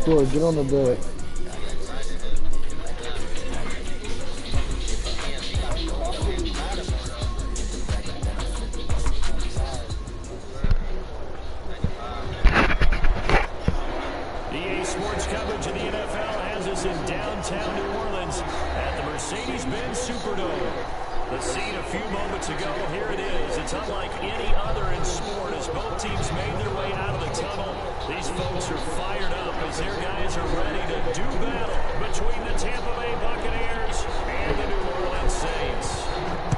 Boy, get on the bed. EA Sports coverage of the NFL has us in downtown New Orleans at the Mercedes-Benz Superdome. The scene a few moments ago, here it is. It's unlike any other in sport as both teams made their way out of the tunnel. These folks are fired up as their guys are ready to do battle between the Tampa Bay Buccaneers and the New Orleans Saints.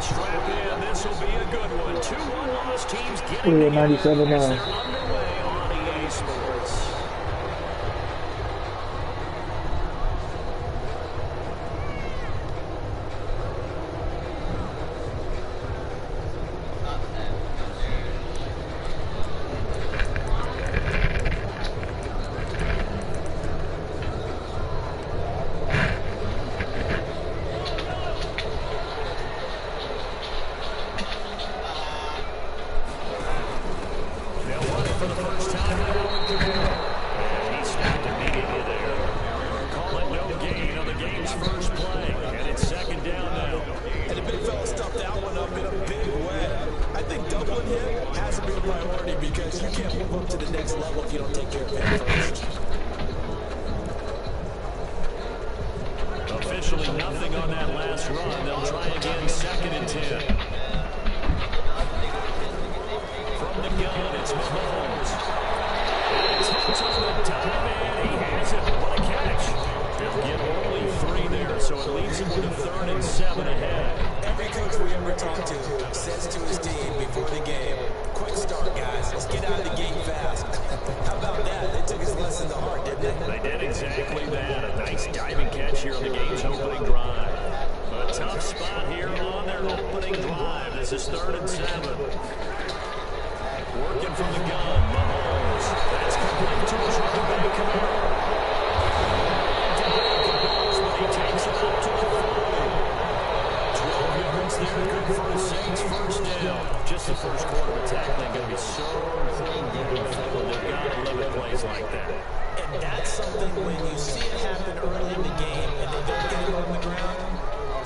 Strap in, this will be a good one. 2 one-loss teams getting together 97 as now. they're underway on EA Sports. Officially nothing on that last run. They'll try again, 2nd and 10. From the gun, it's Mahomes. It's hit on the time, and he has it. What a catch. They'll get only 3 there, so it leaves him with a 3rd and 7 ahead. Every coach we ever talk to says to his team before the game, quick start, guys. Let's get out of the gate fast. How about that? They took his lesson to heart, didn't they? They did exactly that. A nice diving catch here on the game's opening drive. A tough spot here on their opening drive. This is 3rd and 7. Working from the gun, Mahomes. That's complete to his running back, Kamara. He takes it out to the 40. 12 yards there, good for the Saints. 1st down. Just the first quarter of tackling going to be so important going forward. They've got to limit plays like that. And that's something when you see it happen early in the game and they don't get it on the ground,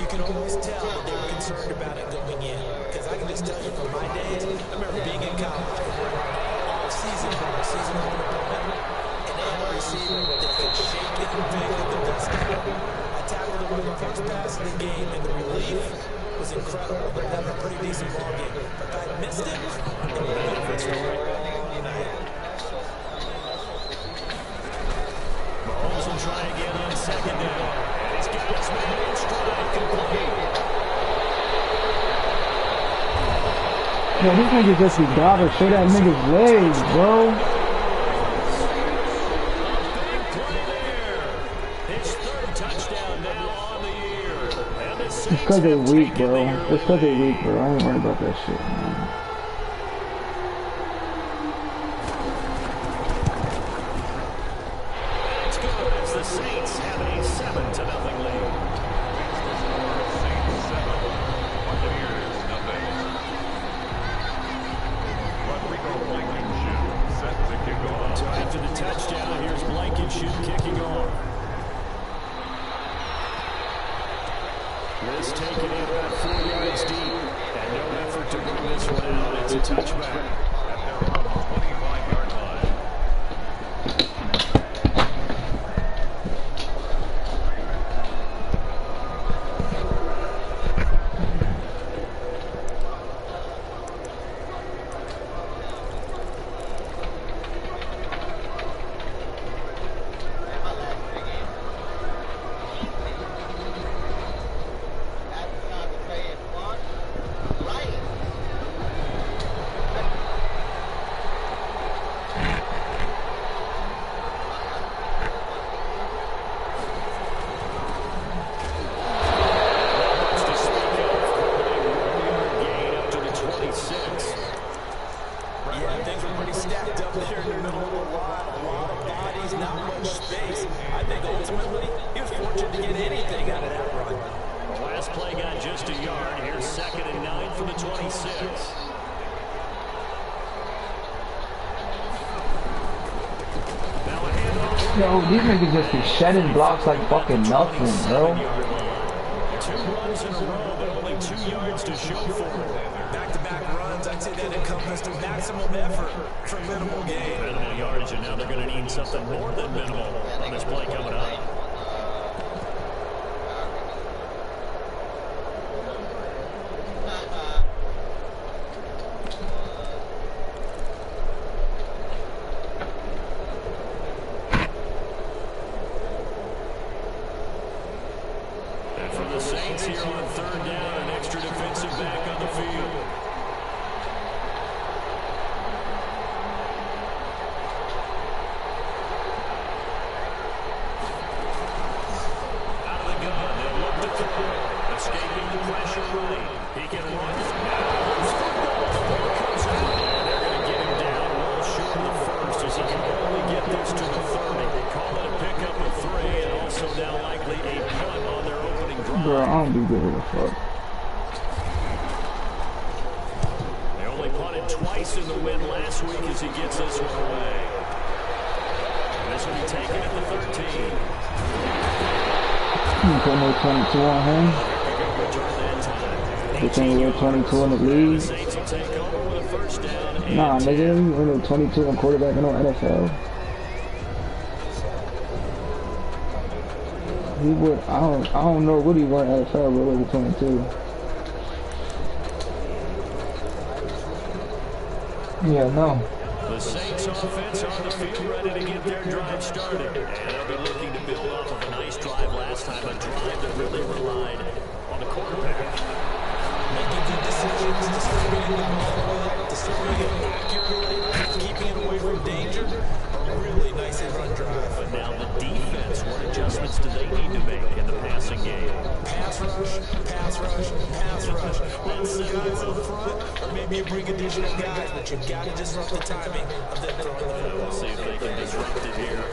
you can always tell that they were concerned about it going in. Because I can just tell you from my days, I remember being in college, all season long opponent, and they had a receiver that could shake it and bake it the best guy. I tackled him on the first pass of the game, and the relief was incredible. They had a pretty decent ball game. But if I missed it, it would have been a good story. Mahomes will try again on 2nd down. And he's got his man in stride, complete. Yo, this nigga just be garbage. Show that nigga's legs, bro. Big play there. His 3rd touchdown now on the year. And the Saints It's because they have weak, taken bro. the It's early because they lead. weak, bro. I ain't worried about that shit, man. It's good as the Saints have a 7-0 lead. So after the touchdown, here's Blankenship kicking off. This taken in about 4 yards deep, and no effort to bring this one out. It's a touchback. At their own 25-yard line. Yo, these niggas just be shedding blocks like fucking nothing, bro. 2 runs in a row, but only 2 yards to show for it. Back-to-back runs, I'd say that encompassed maximum effort for minimal gain. Minimal yardage, and now they're going to need something more than minimal on this play coming up. Saints here on 3rd down, an extra defensive back on the field. Out of the gun, they'll look to throw. Escaping the pressure right. He can run. Now there's football. Here comes out. They're going to get him down well short of the first as he can only get this to the 30. They call it a pickup of 3 and also now likely a punt on their opening drive. Bro, I don't do good with the fuck. They only punted twice in the win last week as he gets this one away. And this will be taken at the 13. You put no 22 on him. You think we're 22 in the league? Saints will take over with a first down. Nah, nigga, you win with 22 on quarterback in the NFL. He would, I don't know what he won NFL, but it was 22. Yeah, no. The Saints offense on the field ready to get their drive started. And they'll be looking to build off of a nice drive last time, a drive that really relied on the quarterback. Making good decisions, distributing the ball well, distributing it accurately, keeping it away from danger. A really nice run drive. But now the defense, what adjustments do they need to make in the passing game? Pass rush, pass rush, pass rush. Let's send guys up front, or maybe you bring additional guys, but you've got to disrupt the timing of them throwing the football. We'll see if they can disrupt it here.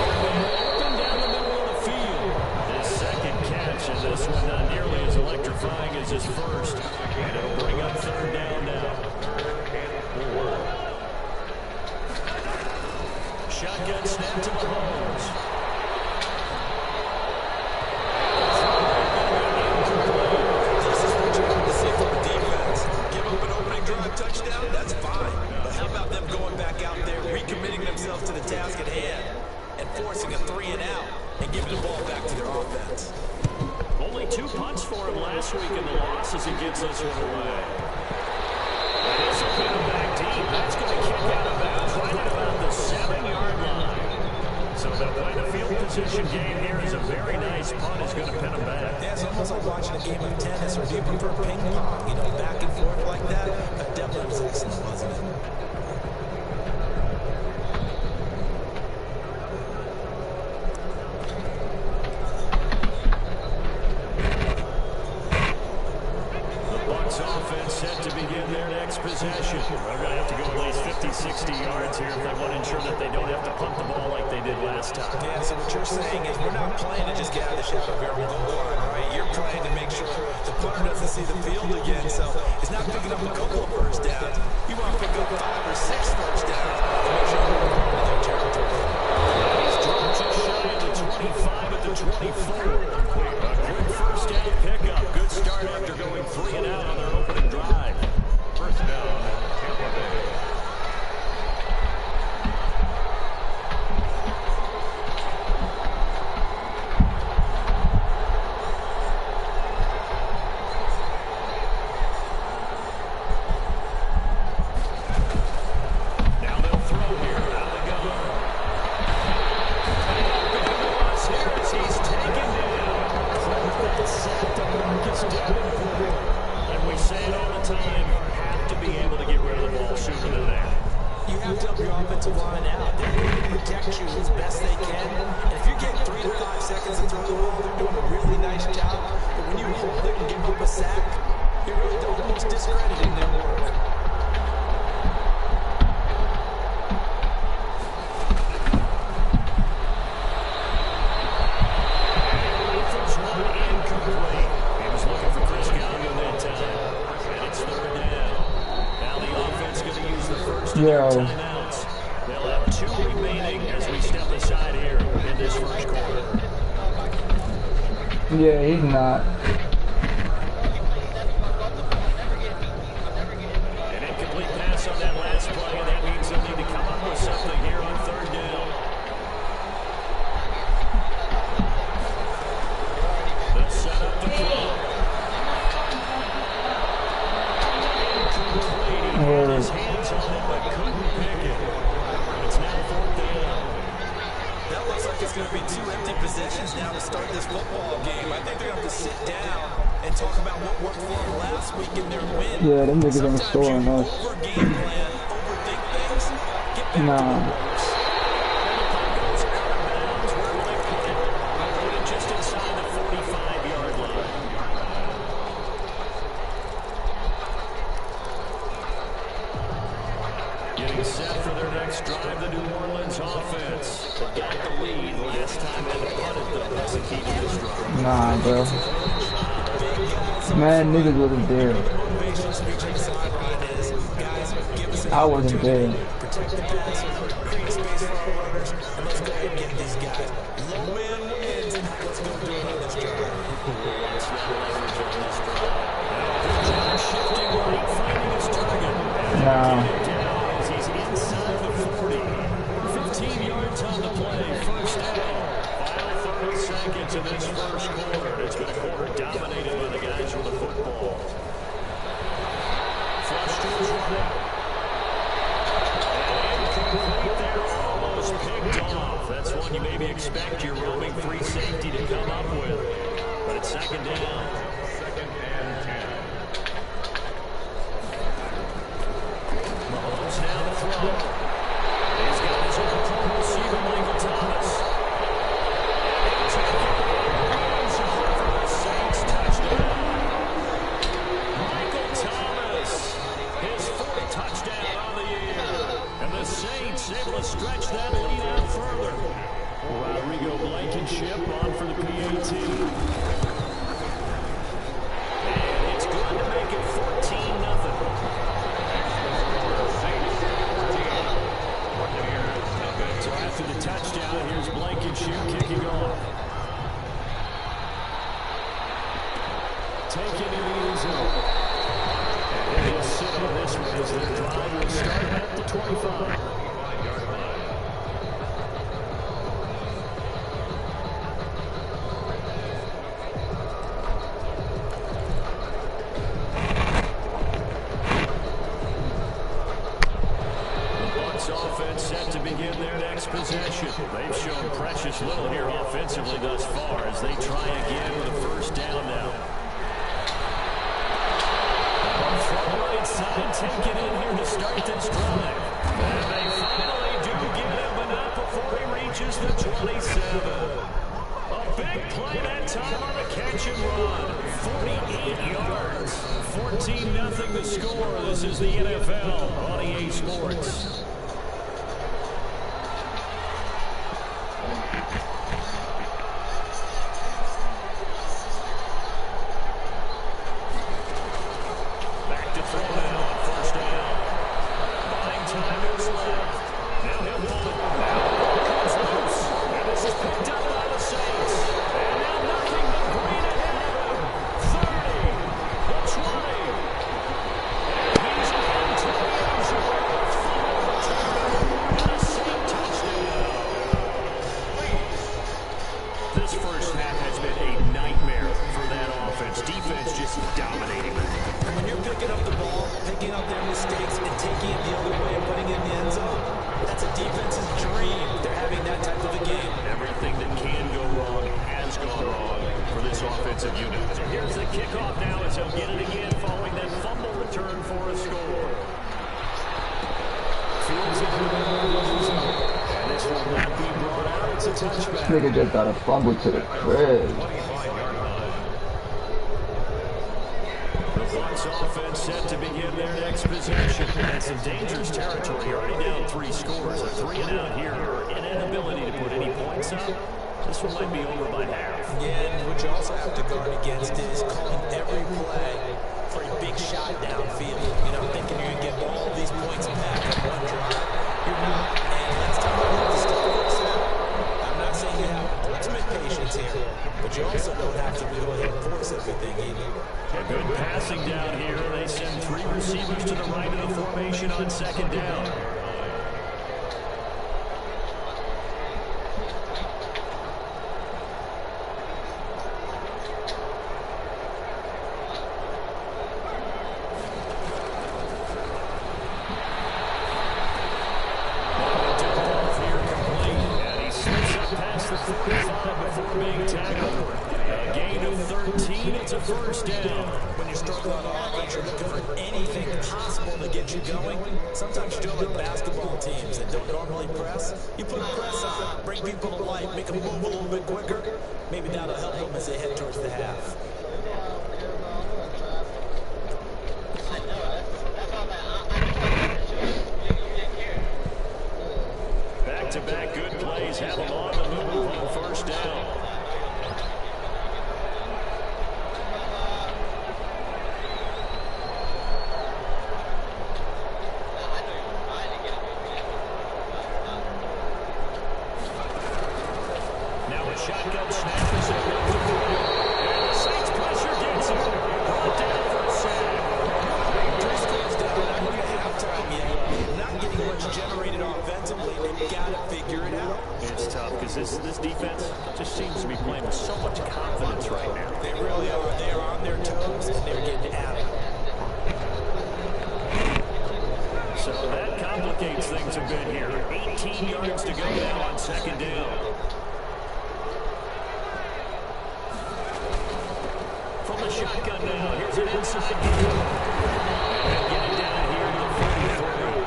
Open down the middle of the field. His second catch, and this one not nearly as electrifying as his first. And it'll bring up 3rd down now. Shotgun snap to Mahomes. This is what you want to see from the defense. Give up an opening drive touchdown, that's fine. But how about them going back out there, recommitting themselves to the task at hand, and forcing a 3 and out, and giving the ball back to their offense? Only 2 punts for him last week in the loss as he gets this one away. And this will put him back deep. That's going to kick out of bounds right at about the 7-yard line. So they'll play the field position game here as a very nice punt is going to pin him back. Yeah, it's almost like watching a game of tennis, or do you prefer ping pong? You know, back and forth like that? That definitely was excellent, wasn't it? Offense set to begin their next possession. They're going to have to go at least 50, 60 yards here if they want to ensure that they don't have to punt the ball like they did last time. Yeah, so what you're saying is we're not playing to just get out of the shadow of every goal line, right? You're playing to make sure the punter doesn't see the field again, so it's not picking up a couple of first downs. You want to pick up 5 or 6 first downs to make sure you're in their territory. He's dropped just shy of the 25 at the 24. A quick first down pickup. Good start after going 3 and out on their opening drive. First down, Tampa Bay. Now they'll throw here out of the gun. Here as he's taken down. The sack to Marcus Davenport. And we say it all the time, have to be able to get rid of the ball sooner than there. You have to help your offensive line out. They're going to protect you as best they can. And if you're getting 3 to 5 seconds to throw the ball, they're doing a really nice job. But when you hold it and give up a sack, you're really almost discrediting their work. Yo. Timeouts. They'll 2 remaining as we step aside here in this first quarter. Yeah, he's not. An incomplete pass on that last play, and that means they'll need to come up with something here on 3rd down. The setup to throw. Incomplete. He had his hands on it, but couldn't pick it. It's now 4th down. That looks like it's going to be 2 empty possessions now to start this football game. I think they're going to have to sit down and talk about what worked for them last week in their win. Yeah, them niggas ain't scoring us. Over game plan, overthink things, get back to the works. Goes out of bounds. Where will they put it? Put it just inside the 45-yard line. Getting set for their next drive, the New Orleans offense. They got the lead last time they punted them. That's the key to this drive. Nah, bro. Man, niggas wasn't there. I wasn't there. Protect the passer, create space for our runners, and let's go ahead and get these guys. Low man wins. Let's go do it on this drive. Wants that leverage on this drive. Good job shifting right, finding his target. Nah. As he's inside the 40. 15 yards on the play. First down. Final 30 seconds in this first quarter. It's been a quarter dominated by the guys with the football. Flush to his right. And incomplete there. Almost picked off. That's one you maybe expect your roaming free safety to come up with. But it's 2nd down. 2nd and 10. Mahomes now to throw. He's got his open receiver, Michael Thomas. Saints touchdown. Michael Thomas, his 4th touchdown on the year. And the Saints able to stretch that lead out further. Rodrigo Blankenship on for the PAT. And it's good to make it 14-0. So after the touchdown, here's Blankenship kicking off. Taken in the end zone. And he'll sit on this one as their drive will start at the 25. Offense set to begin their next possession. They've shown precious little here offensively thus far as they try again with a first down now. From right side, take it in here to start this drive. And they finally do get him, but not before he reaches the 27. A big play that time on the catch and run. 48 yards. 14-0 the score. This is the NFL on EA Sports. Nigga just got a fumble to the crib. The Bucs offense set to begin their next possession. That's some dangerous territory. You're already down 3 scores. A 3 and out here, or an inability to put any points up. This one might be over by half. Yeah, and what you also have to guard against is calling every play for a big shot downfield. You know, thinking you're going to get all these points back on one drive. You're not. And last time but you also don't have to go ahead and force everything either. A good passing down here. They send 3 receivers to the right of the formation on second down. When you're struggling on offense, you're looking for anything possible to get you going. Sometimes you do it like basketball teams that don't normally press. You put a press on, bring people to life, make them move a little bit quicker. Maybe that'll help them as they head towards the half. Back-to-back good plays have them on the move on first down. Shotgun snap is and the Saints pressure gets him. Brought down for a sack. 3 scores down, not even at halftime yet. Not getting much generated offensively. They've got to figure it out. It's tough because this defense just seems to be playing with so much confidence right now. They really are. They are on their toes, and they're getting at it. So that complicates things a bit here. 18 yards to go now on second down. Shotgun now. Here's an inside kick. And get it down here to the 43.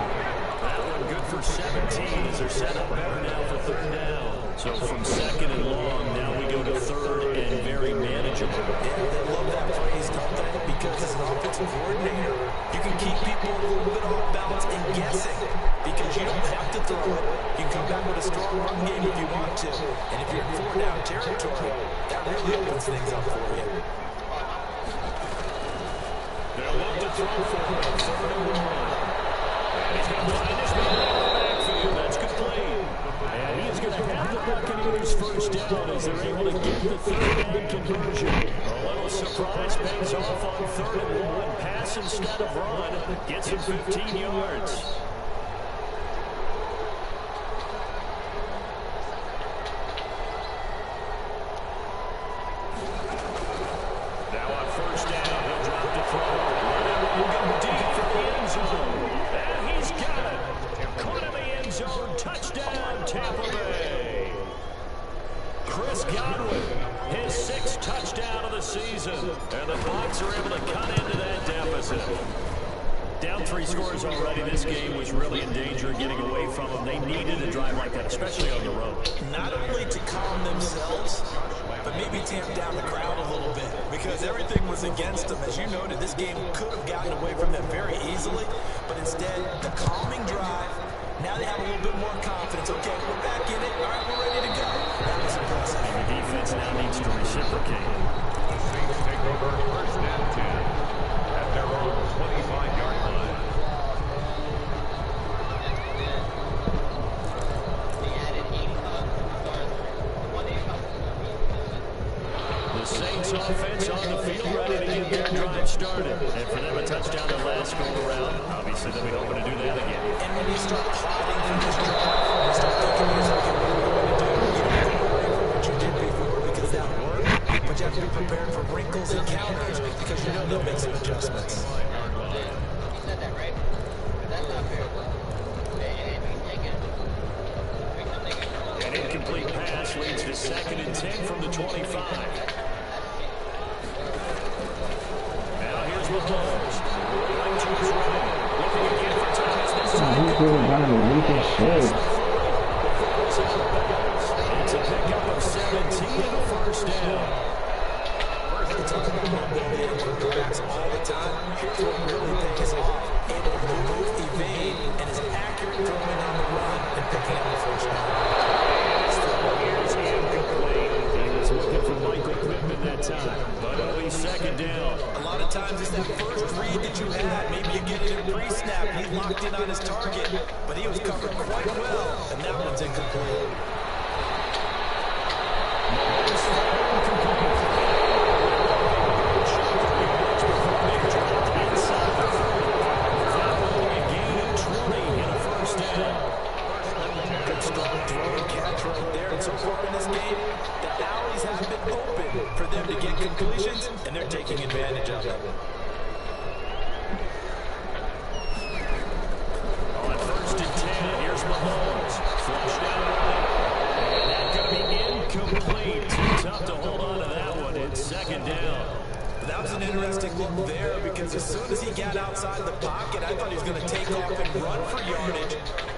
That one good for 17 as they're set up better now for third down. So from second and long, now we go to third and very manageable. Yeah, they love that phrase, don't they? Because as an offensive coordinator, you can keep people a little bit off balance and guessing. Because you don't have to throw it. You can come back with a strong run game if you want to. And if you're in 4-down territory, that really opens things up for you. They'll look to throw for him. 3rd and 1. And he's going to find his man in the backfield. That's complete. And he's going to have the Buccaneers first down as they're able to get the 3rd down conversion. A little surprise pays off on 3rd and 1. Pass instead of run. Gets him 15 yards. And the Bucs are able to cut into that deficit. Down 3 scores already. This game was really in danger of getting away from them. They needed a drive like that, especially on the road. Not only to calm themselves, but maybe tamp down the crowd a little bit because everything was against them. As you noted, this game could have gotten away from them very easily, but instead, the calming drive, now they have a little bit more confidence. Okay, we're back in it. All right, we're ready to go. That was impressive. And the defense now needs to reciprocate. Saints take over 1st and 10 at their own 25-yard line. The Saints offense on the field ready to get their drive started. And for them a touchdown the last go around. Obviously they'll be hoping to do that again. And when you start plotting for this drive, you start thinking to yourself, okay, what are we going to do? You don't have to worry about what you did before because that worked. But you have to be prepared for wrinkles and counters because you know they'll make some adjustments. You said that, right? That's not fair. An incomplete pass leads to 2nd and 10 from the 25. Now here's Mahomes. Rolling to his right. Looking again for Thomas. This time. He's doing down in the weakest shape. It's a pickup of 17 and a 1st down. We talk about mobility and quarterbacks all the time. Here's what really pays off. Able to move, evade, and is accurate throwing on the run and picking up the 1st down. Here's incomplete. He was looking for Michael Pittman that time, but it'll be 2nd down. A lot of times it's that first read that you had. Maybe you get it in pre-snap. He's locked in on his target, but he was covered quite well, and that one's incomplete. Incomplete. trouble. On 1st and 10, here's Mahomes. Flushed out right. And that's going to be incomplete. Too tough to hold on to that one. It's 2nd down. That was an interesting look there because as soon as he got outside the pocket, I thought he was going to take off and run for yardage.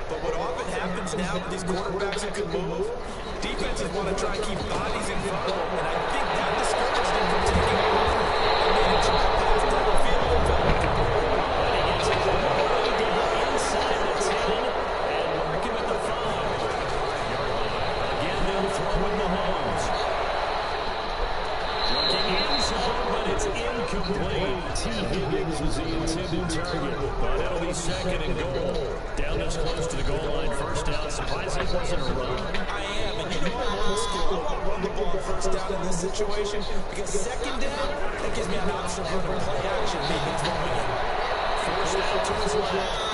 But what often happens now with these quarterbacks who can move, defenses want to try and keep bodies in front of them. And I think that discouraged him from taking off and made him try to pass down the field and felt comfortable. And he gets it way down inside the 10 and mark him at the 5. Again, they'll throw with Mahomes. Looking in zone, but it's incomplete. T. Higgins was the intended target, but it'll be 2nd and goal. Down this close to the goal line. 1st down. Surprised it wasn't a run. I am, and you know I'm old school. I want to run the ball 1st down in this situation because 2nd down, that gives me an option for a play action. Maybe throwing it. 1st down to his left.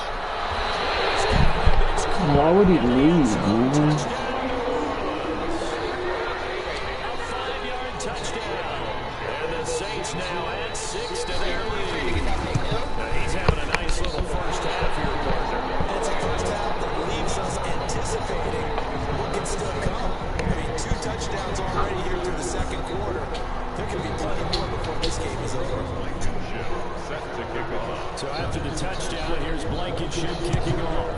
Why would he leave, man? A 5-yard touchdown. And the Saints now at 6 to their lead. He's having a nice little 1st half here, partner. It's a 1st half that leaves us anticipating what can still come. I mean, 2 touchdowns already here through the 2nd quarter. There could be plenty more before this game is over. Set to kick off. So after the touchdown, here's Blankenship kicking off.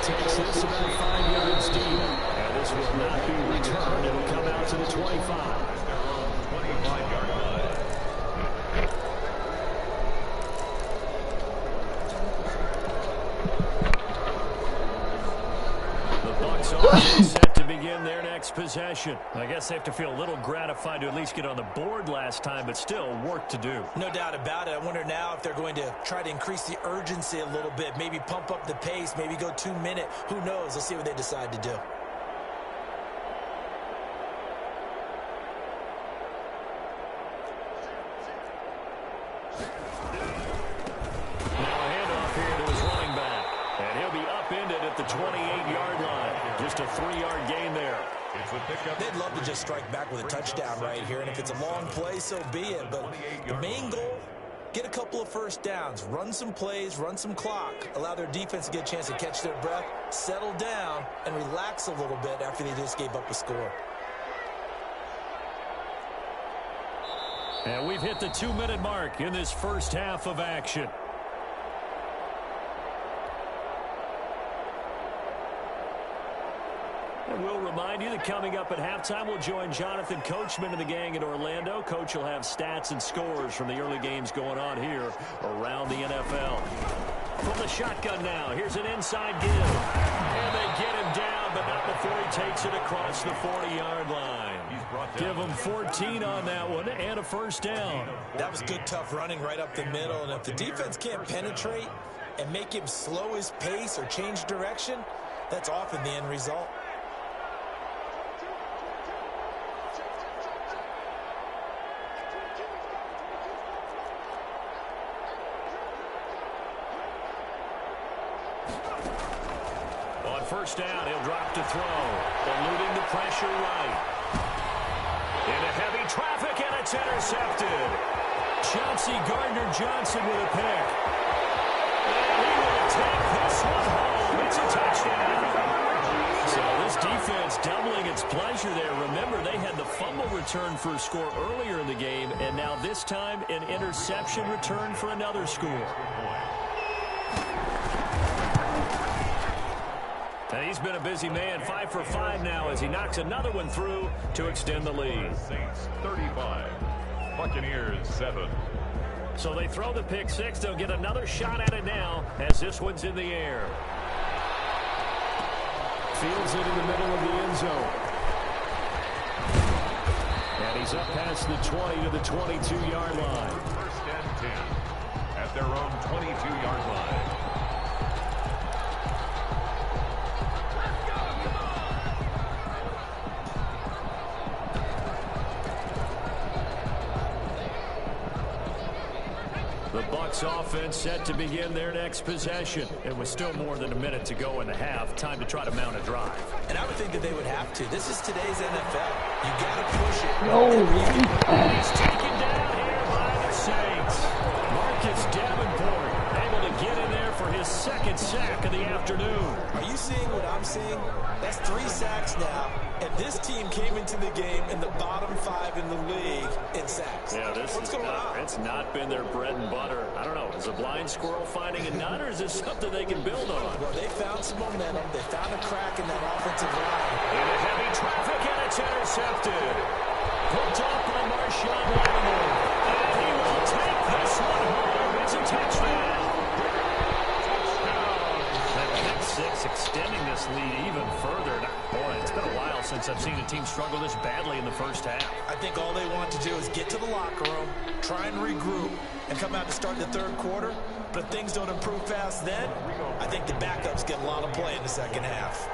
Takes this about 5 yards deep. And this will not be returned. It'll come out to the 25. 25-yard line. The Bucs are set to begin their next possession. I guess they have to feel a little gratified to at least get on the board last time, but still work to do. No doubt about it. I wonder now if they're going to try to increase the urgency a little bit, maybe pump up the pace, maybe go 2-minute. Who knows? Let's see what they decide to do. Now a handoff here to his running back. And he'll be upended at the 28-yard line. Just a 3-yard gain there. It's a pickup. They'd love to just strike back with a touchdown right here, and if it's a long play, so be it. But the main goal, get a couple of 1st downs, run some plays, run some clock, allow their defense to get a chance to catch their breath, settle down, and relax a little bit after they just gave up a score. And we've hit the 2-minute mark in this 1st half of action. And we'll remind you that coming up at halftime, we'll join Jonathan Coachman and the gang in Orlando. Coach will have stats and scores from the early games going on here around the NFL. From the shotgun now, here's an inside give. And they get him down, but not before he takes it across the 40-yard line. Give him 14 on that one and a 1st down. That was good, tough running right up the middle. And if the defense can't penetrate and make him slow his pace or change direction, that's often the end result. On 1st down, he'll drop to throw. Eluding the pressure right. Into heavy traffic, and it's intercepted. Chauncey Gardner-Johnson with a pick. And he will take this one home. It's a touchdown. So this defense doubling its pleasure there. Remember, they had the fumble return for a score earlier in the game, and now this time an interception return for another score. And he's been a busy man, 5 for 5 now as he knocks another one through to extend the lead. Saints 35, Buccaneers 7. So they throw the pick 6. They'll get another shot at it now as this one's in the air. Fields it in the middle of the end zone. And he's up past the 20 to the 22-yard line. 1st and 10 at their own 22-yard line. Bucs offense set to begin their next possession. It was still more than a minute to go in the half. Time to try to mount a drive. And I would think that they would have to. This is today's NFL. You got to push it. He's taken down here by the Saints. Marcus Davenport able to get in there for his second sack of the afternoon. Are you seeing what I'm seeing? That's 3 sacks now. And this team came into the game in the bottom 5 in the league in sacks. Yeah, What's going on? It's not been their bread and butter. I don't know. Is a blind squirrel finding a nut, or is this something they can build on? Well, they found some momentum. They found a crack in that offensive line. Into heavy traffic, and it's intercepted. Picked up by Marshawn Lattimore. And he will take this one home. It's a touchdown. That pick six extending this lead even further. Boy, it's been a while since I've seen a team struggle this badly in the first half. I think all they want to do is get to the locker room, try and regroup, and come out to start the third quarter. But if things don't improve fast then, I think the backups get a lot of play in the second half.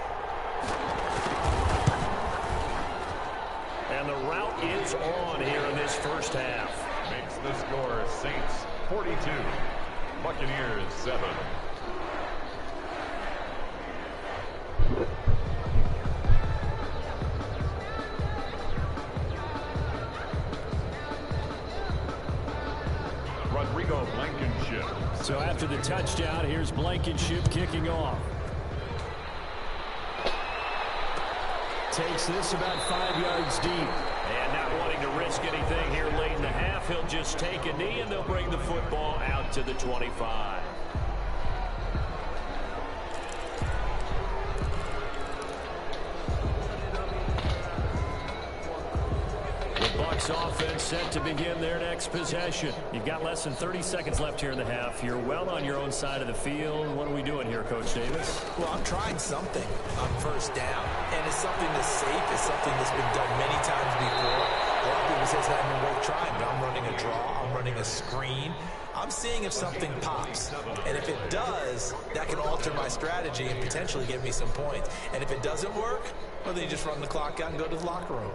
And the route is on here in this first half. Makes the score Saints 42, Buccaneers 7. So after the touchdown, here's Blankenship kicking off. Takes this about 5 yards deep. And not wanting to risk anything here late in the half, he'll just take a knee and they'll bring the football out to the 25. Offense set to begin their next possession. You've got less than 30 seconds left here in the half. You're well on your own side of the field. What are we doing here, Coach Davis? Well, I'm trying something on first down. And it's something that's safe. It's something that's been done many times before. A lot of people say it's not even worth trying, but I'm running a draw. I'm running a screen. I'm seeing if something pops. And if it does, that can alter my strategy and potentially give me some points. And if it doesn't work, well, then you just run the clock out and go to the locker room.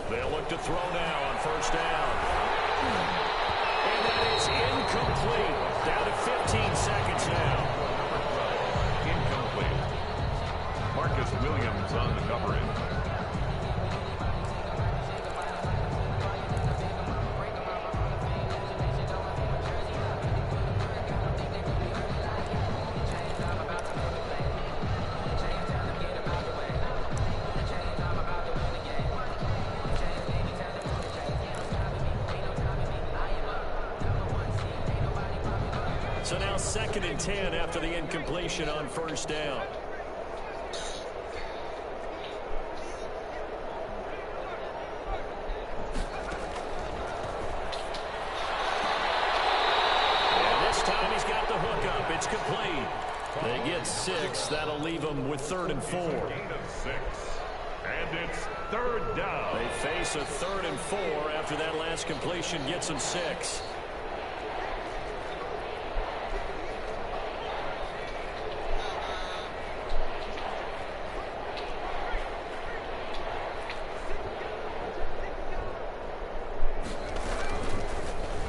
They'll look to throw now on first down. And that is incomplete. Down to 15 seconds now. Incomplete. Marcus Williams on the coverage. So now 2nd and 10 after the incompletion on first down. And this time he's got the hook up. It's complete. They get 6. That'll leave them with 3rd and 4. Gain of 6. And it's 3rd down. They face a 3rd and 4 after that last completion gets them 6.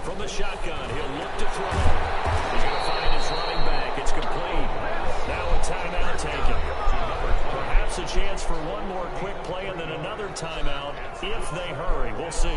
From the shotgun, he'll look to throw. He's going to find his running back. It's complete. Now a timeout taken. Perhaps a chance for one more quick play and then another timeout if they hurry. We'll see.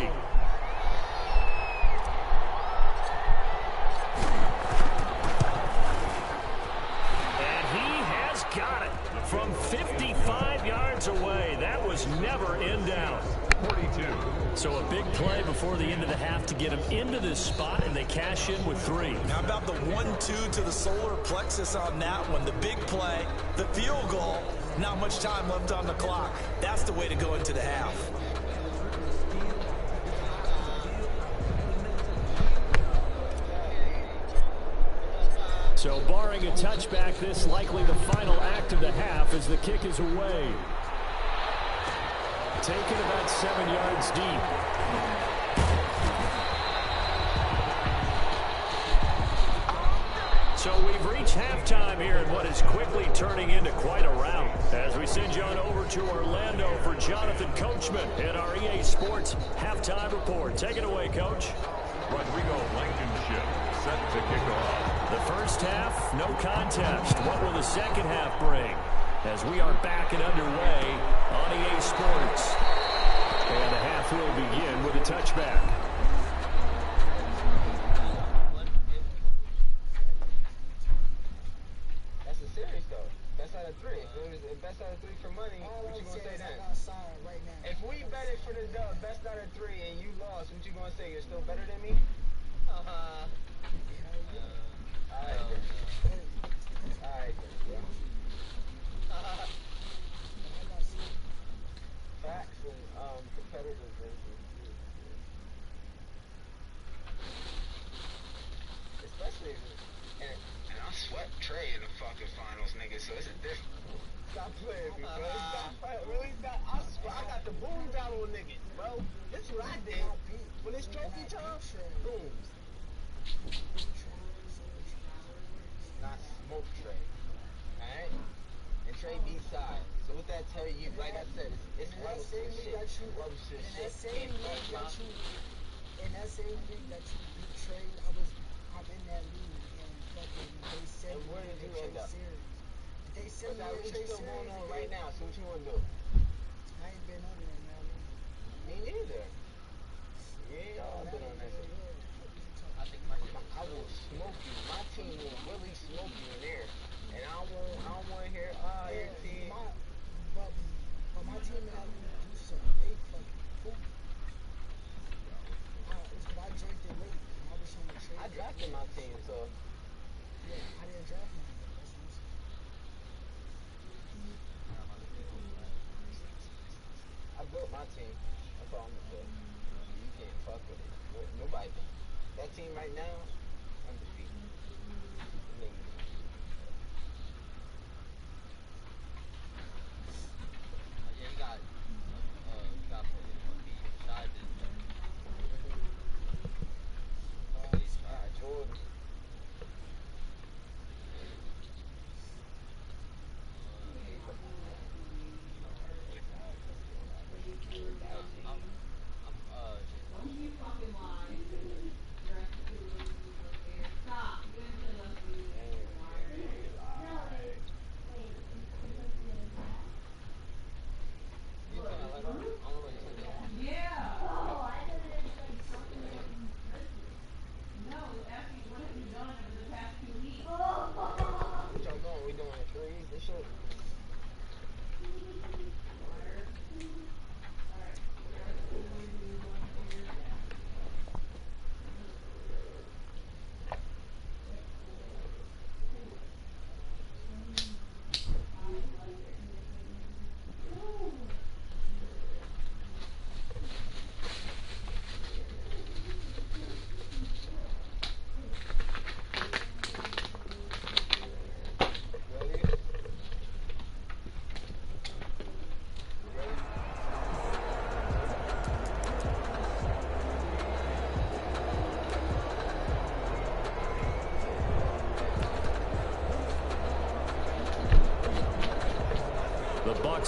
And he has got it from 55 yards away. That was never in doubt. 42. So a big play before the end of the half to get them into this spot, and they cash in with 3. How about the 1-2 to the solar plexus on that one? The big play, the field goal, not much time left on the clock. That's the way to go into the half. So barring a touchback, this likely the final act of the half as the kick is away. taken about 7 yards deep. So we've reached halftime here in what is quickly turning into quite a rout. As we send you on over to Orlando for Jonathan Coachman in our EA Sports Halftime Report. Take it away, Coach. Rodrigo Blankenship set to kick off. The first half, no contest. What will the second half bring? As we are back and underway on EA Sports. And the half will begin with a touchback. That's a series, though. Best out of 3. If it was best out of 3 for money, what you gonna say then? If we bet it for the best out of 3 and you lost, what you gonna say? You're still better than me? Alright. Alright, bro. Facts and competitive races. Especially, and I swept Trey in the fucking finals, nigga, so it's a different. Stop playing me, bro. Really stop. I swear, I got the boom battle with niggas, bro. This is what I did. When it's trophy time, boom. Not smoke Trey. Alright? And Trey B-side. So what that tell you, like I said, it's love shit. In that same league that you beat Trey, I'm in that league and fucking they sent and where did you end up? Series. They sent me that a league Trey still series. going on right now, so what you wanna do? I ain't been on there, man. Me neither. Yeah, I've been on that shit. I will smoke you. My team will really smoke you in there. And I don't want to hear, your team. But my team and I didn't do something. They fucking fool. It's because I drank it late. And I was on the trade. I drafted my team, so. Yeah, I didn't draft mine. That's what I'm saying. I built my team. That's all I'm going to say. You can't fuck with it. Nobody can. That team right now, undefeated. Yeah, you got Jordan.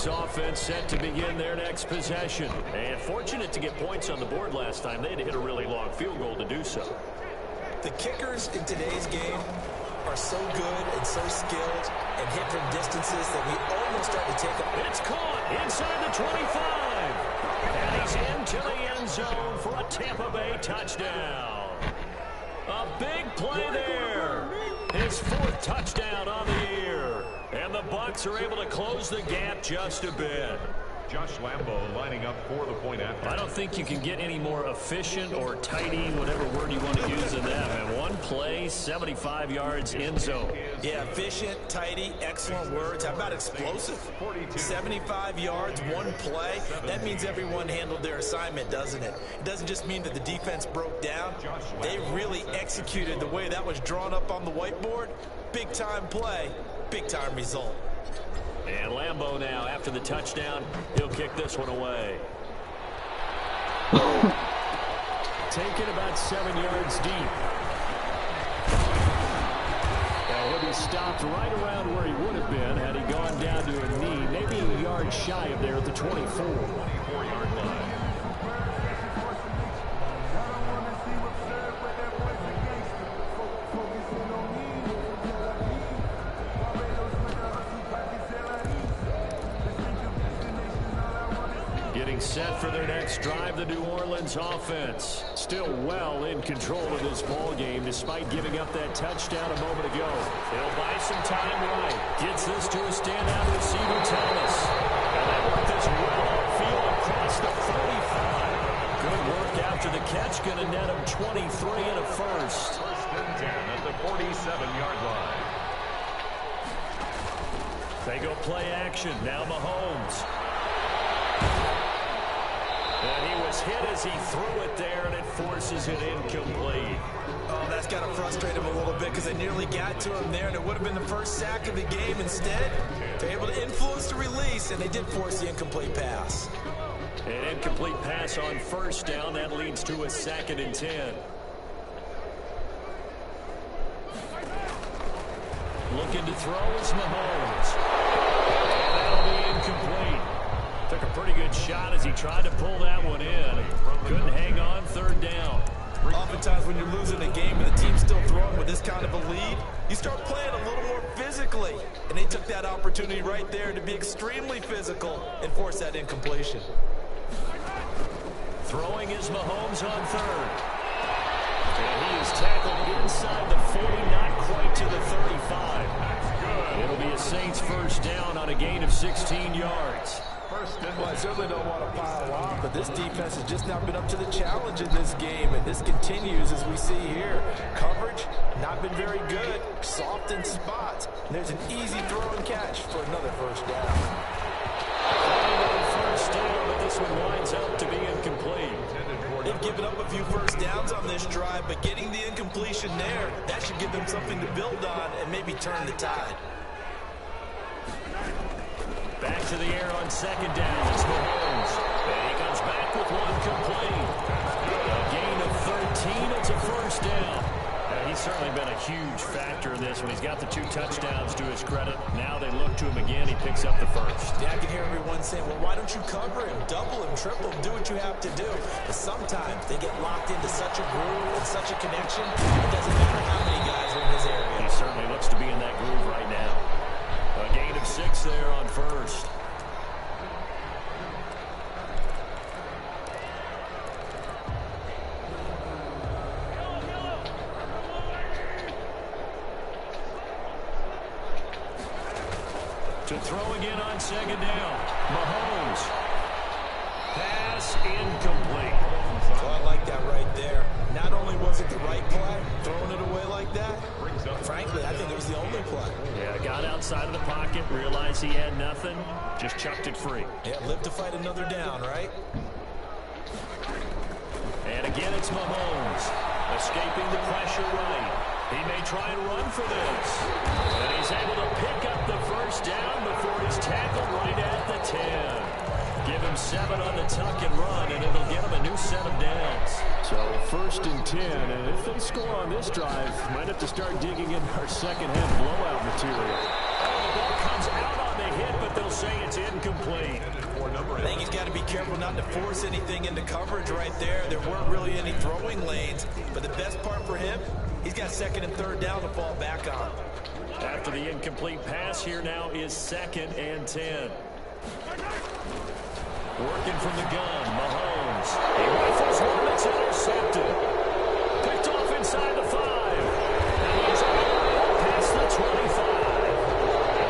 Offense set to begin their next possession. And fortunate to get points on the board last time. They had to hit a really long field goal to do so. The kickers in today's game are so good and so skilled and hit from distances that we almost start to take them. It's caught inside the 25. And he's into the end zone for a Tampa Bay touchdown. A big play there. His 4th touchdown on the year. And the Bucs are able to close the gap just a bit. Josh Lambo lining up for the point after. I don't think you can get any more efficient or tidy, whatever word you want to use in that. And one play, 75 yards in zone. Yeah, efficient, tidy, excellent words. How about explosive? 75 yards, one play. That means everyone handled their assignment, doesn't it? It doesn't just mean that the defense broke down. They really executed the way that was drawn up on the whiteboard. Big-time play, big-time result. And Lambeau now, after the touchdown, he'll kick this one away. Taken about 7 yards deep. And he'll be stopped right around where he would have been had he gone down to a knee, maybe a yard shy of there at the 24. 24-yard line. Getting set for their next drive, the New Orleans offense. Still well in control of this ball game despite giving up that touchdown a moment ago. They'll buy some time right. Gets this to a standout receiver, Thomas. And they work this well upfield across the 35. Good work after the catch. Going to net him 23 and a first. First and 10 at the 47-yard line. They go play action. Now Mahomes. And he was hit as he threw it there, and it forces it incomplete. Oh, that's got to frustrate him a little bit because they nearly got to him there, and it would have been the first sack of the game. Instead, they're able to influence the release, and they did force the incomplete pass. An incomplete pass on first down. That leads to a 2nd and 10. Looking to throw is Mahomes. And that'll be incomplete. Took a pretty good shot as he tried to pull that one in. Couldn't hang on 3rd down. Oftentimes when you're losing a game and the team's still throwing with this kind of a lead, you start playing a little more physically. And they took that opportunity right there to be extremely physical and force that incompletion. Throwing is Mahomes on 3rd. And he is tackled inside the 40, not quite to the 35. It'll be a Saints first down on a gain of 16 yards. Well, I certainly don't want to pile on, but this defense has just not been up to the challenge in this game, and this continues as we see here. Coverage, not been very good, soft in spots. And there's an easy throw and catch for another first down. First down, but this one winds up to be incomplete. They've given up a few first downs on this drive, but getting the incompletion there, that should give them something to build on and maybe turn the tide. Back to the air on 2nd down. It's Mahomes. And he comes back with one complete. A gain of 13. It's a first down. He's certainly been a huge factor in this one. He's got the 2 touchdowns to his credit. Now they look to him again. He picks up the first. Yeah, I can hear everyone saying, well, why don't you cover him, double him, triple him, do what you have to do. But sometimes they get locked into such a groove and such a connection, it doesn't matter how many guys are in his area. He certainly looks to be in that groove right now. A gain of 6 there on first. To throw again on 2nd down. Mahomes. Pass incomplete. Oh, I like that right there. Not only was it the right play, throwing it away like that, frankly, I think it was the only play. Yeah, got outside of the pocket, realized he had nothing, just chucked it free. Yeah, live to fight another down, right? And again, it's Mahomes. Escaping the pressure right. He may try and run for this. And he's able to pick up the first down before he's tackled right at the 10. Give him 7 on the tuck and run, and it'll get him a new set of downs. So 1st and 10, and if they score on this drive, might have to start digging in our second-half blowout material. The ball comes out on the hit, but they'll say it's incomplete. I think he's got to be careful not to force anything into coverage right there. There weren't really any throwing lanes, but the best part for him, he's got 2nd and 3rd down to fall back on. After the incomplete pass, here now is 2nd and 10. Working from the gun, Mahomes. He rifles one that's intercepted. Picked off inside the 5. And he's past the 25.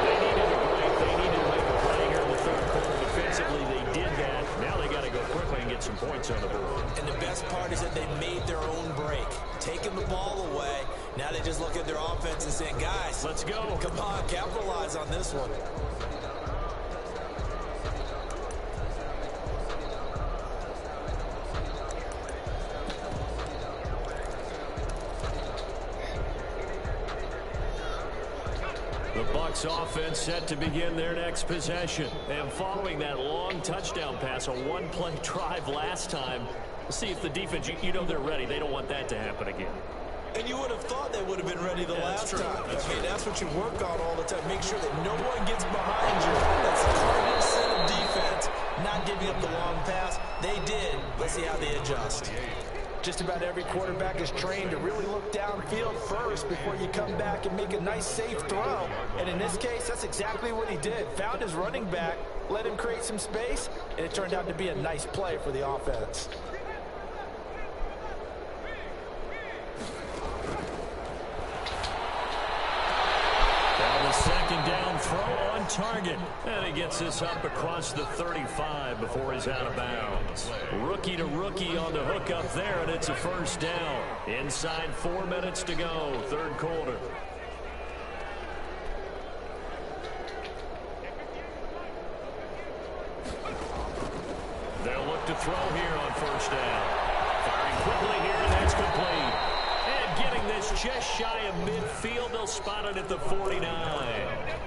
They needed a break. They needed to make a play here in the 3rd quarter. Defensively, they did that. Now they got to go quickly and get some points on the board. And the best part is that they made their own break. Taking the ball away. Now they just look at their offense and say, guys, let's go. Come on, capitalize on this one. The Bucs offense set to begin their next possession. And following that long touchdown pass, a one-play drive last time, see if the defense, you know they're ready. They don't want that to happen again. And you would have thought they would have been ready the last time. That's what you work on all the time. Make sure that no one gets behind you. That's the cardinal sin of defense, not giving up the long pass. They did. Let's see how they adjust. Just about every quarterback is trained to really look downfield first before you come back and make a nice, safe throw. And in this case, that's exactly what he did. Found his running back, let him create some space, and it turned out to be a nice play for the offense. Second down throw on target. And he gets this up across the 35 before he's out of bounds. Rookie to rookie on the hook up there, and it's a first down. Inside 4 minutes to go, third quarter. They'll look to throw here on first down. Firing quickly here, and that's complete. Getting this just shy of midfield, they'll spot it at the 49.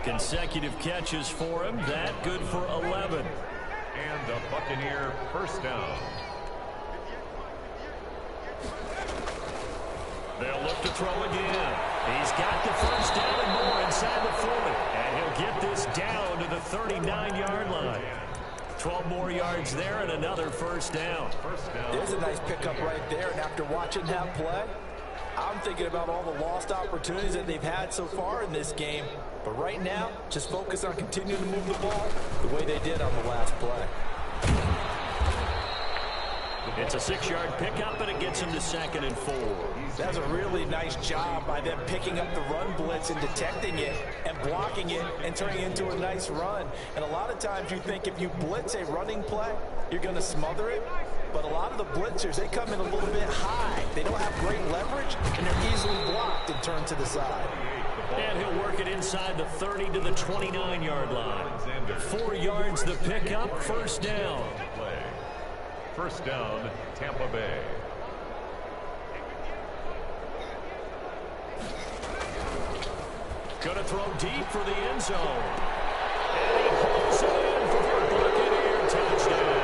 Consecutive catches for him. That good for 11. And the Buccaneer first down. They'll look to throw again. He's got the first down and more inside the 40. And he'll get this down to the 39-yard line. 12 more yards there and another first down. There's a nice pickup right there. And after watching that play, I'm thinking about all the lost opportunities that they've had so far in this game. But right now, just focus on continuing to move the ball the way they did on the last play. It's a 6-yard pickup, and it gets him to 2nd and 4. That's a really nice job by them picking up the run blitz and detecting it and blocking it and turning it into a nice run. And a lot of times you think if you blitz a running play, you're going to smother it. But a lot of the blitzers, they come in a little bit high. They don't have great leverage, and they're easily blocked and turned to the side. And he'll work it inside the 30 to the 29-yard line. 4 yards the pickup, first down. First down, Tampa Bay. Gonna throw deep for the end zone. And he pulls it in for a Buccaneer touchdown.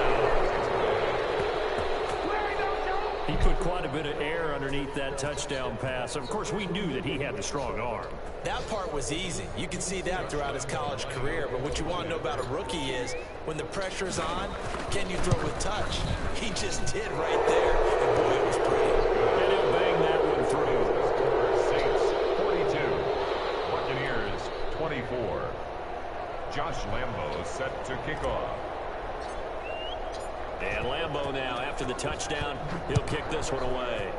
He put quite a bit of air underneath that touchdown pass. Of course, we knew that he had the strong arm. That part was easy. You can see that throughout his college career. But what you want to know about a rookie is when the pressure's on, can you throw with touch? He just did right there. And boy, it was pretty. And he'll bang that one through. Saints 42, Buccaneers 24. Josh Lambo set to kick off. And Lambo now, after the touchdown, he'll kick this one away.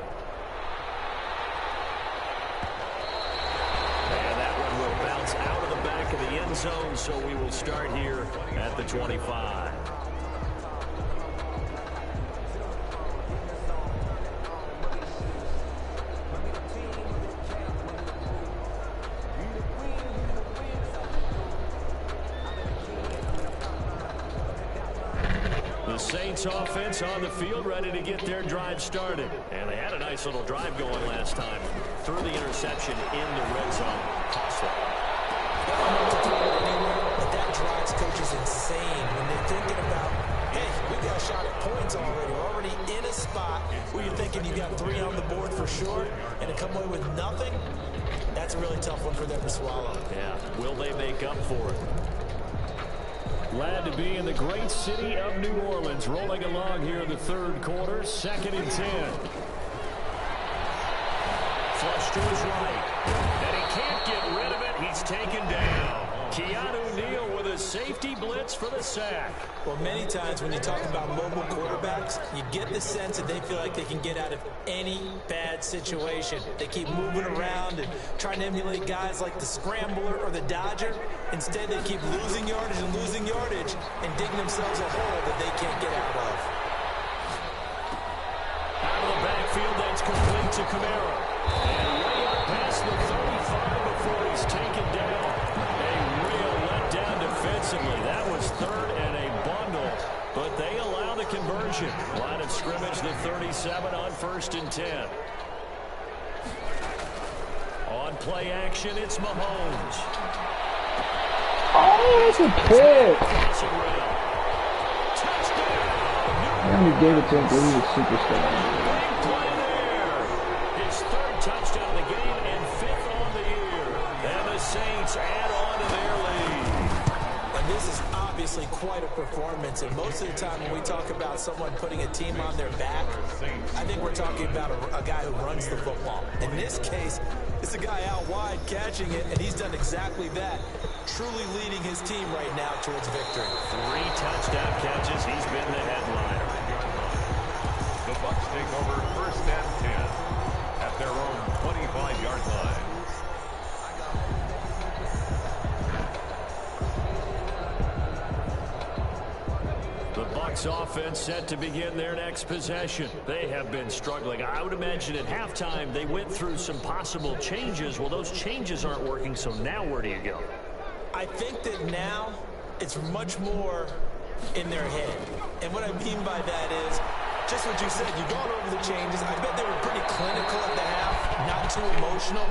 And that one will bounce out of the back of the end zone, so we will start here at the 25. Saints offense on the field, ready to get their drive started. And they had a nice little drive going last time. Threw the interception in the red zone. Costly. That drives coaches insane when they're thinking about, hey, we got a shot at points already. We're already in a spot where you're thinking you got 3 on the board for sure, and to come away with nothing, that's a really tough one for them to swallow. Yeah, will they make up for it? Glad to be in the great city of New Orleans, rolling along here in the third quarter, 2nd and 10. Flush to his right, and he can't get rid of it. He's taken down. Keanu Neal with a safety blitz for the sack. Well, many times when you talk about mobile quarterbacks, you get the sense that they feel like they can get out of any bad situation. They keep moving around and trying to emulate guys like the Scrambler or the Dodger. Instead, they keep losing yardage and digging themselves a hole that they can't get out of. Out of the backfield, that's complete to Kamara. And way up past the 35 before he's taken down. A real letdown defensively. That was 3rd and a bundle, but they allow the conversion. Line of scrimmage, the 37 on 1st and 10. On play action, it's Mahomes. Oh, it's a pick. I only gave it to him because he's a superstar. His third touchdown of the game and fifth on the year. And the Saints add on to their lead. And this is obviously quite a performance. And most of the time when we talk about someone putting a team on their back, I think we're talking about a guy who runs the football. In this case, it's a guy out wide catching it, and he's done exactly that, truly leading his team right now towards victory. 3 touchdown catches. He's been the headliner. The Bucs take over 1st and 10 at their own 25-yard line. The Bucs offense set to begin their next possession. They have been struggling. I would imagine at halftime they went through some possible changes. Well, those changes aren't working, so now where do you go? I think that now it's much more in their head. And what I mean by that is just what you said. You've gone over the changes. I bet they were pretty clinical at the half, not too emotional.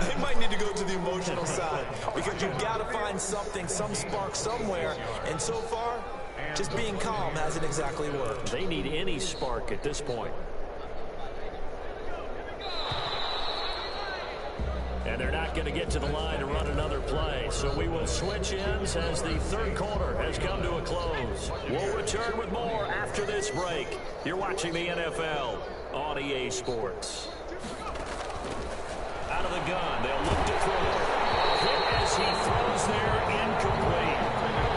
They might need to go to the emotional side because you've got to find something, some spark somewhere. And so far, just being calm hasn't exactly worked. They need any spark at this point. And they're not going to get to the line to run another play. So we will switch ends as the third quarter has come to a close. We'll return with more after this break. You're watching the NFL on EA Sports. Out of the gun, they'll look to throw. Hit as he throws there, incomplete.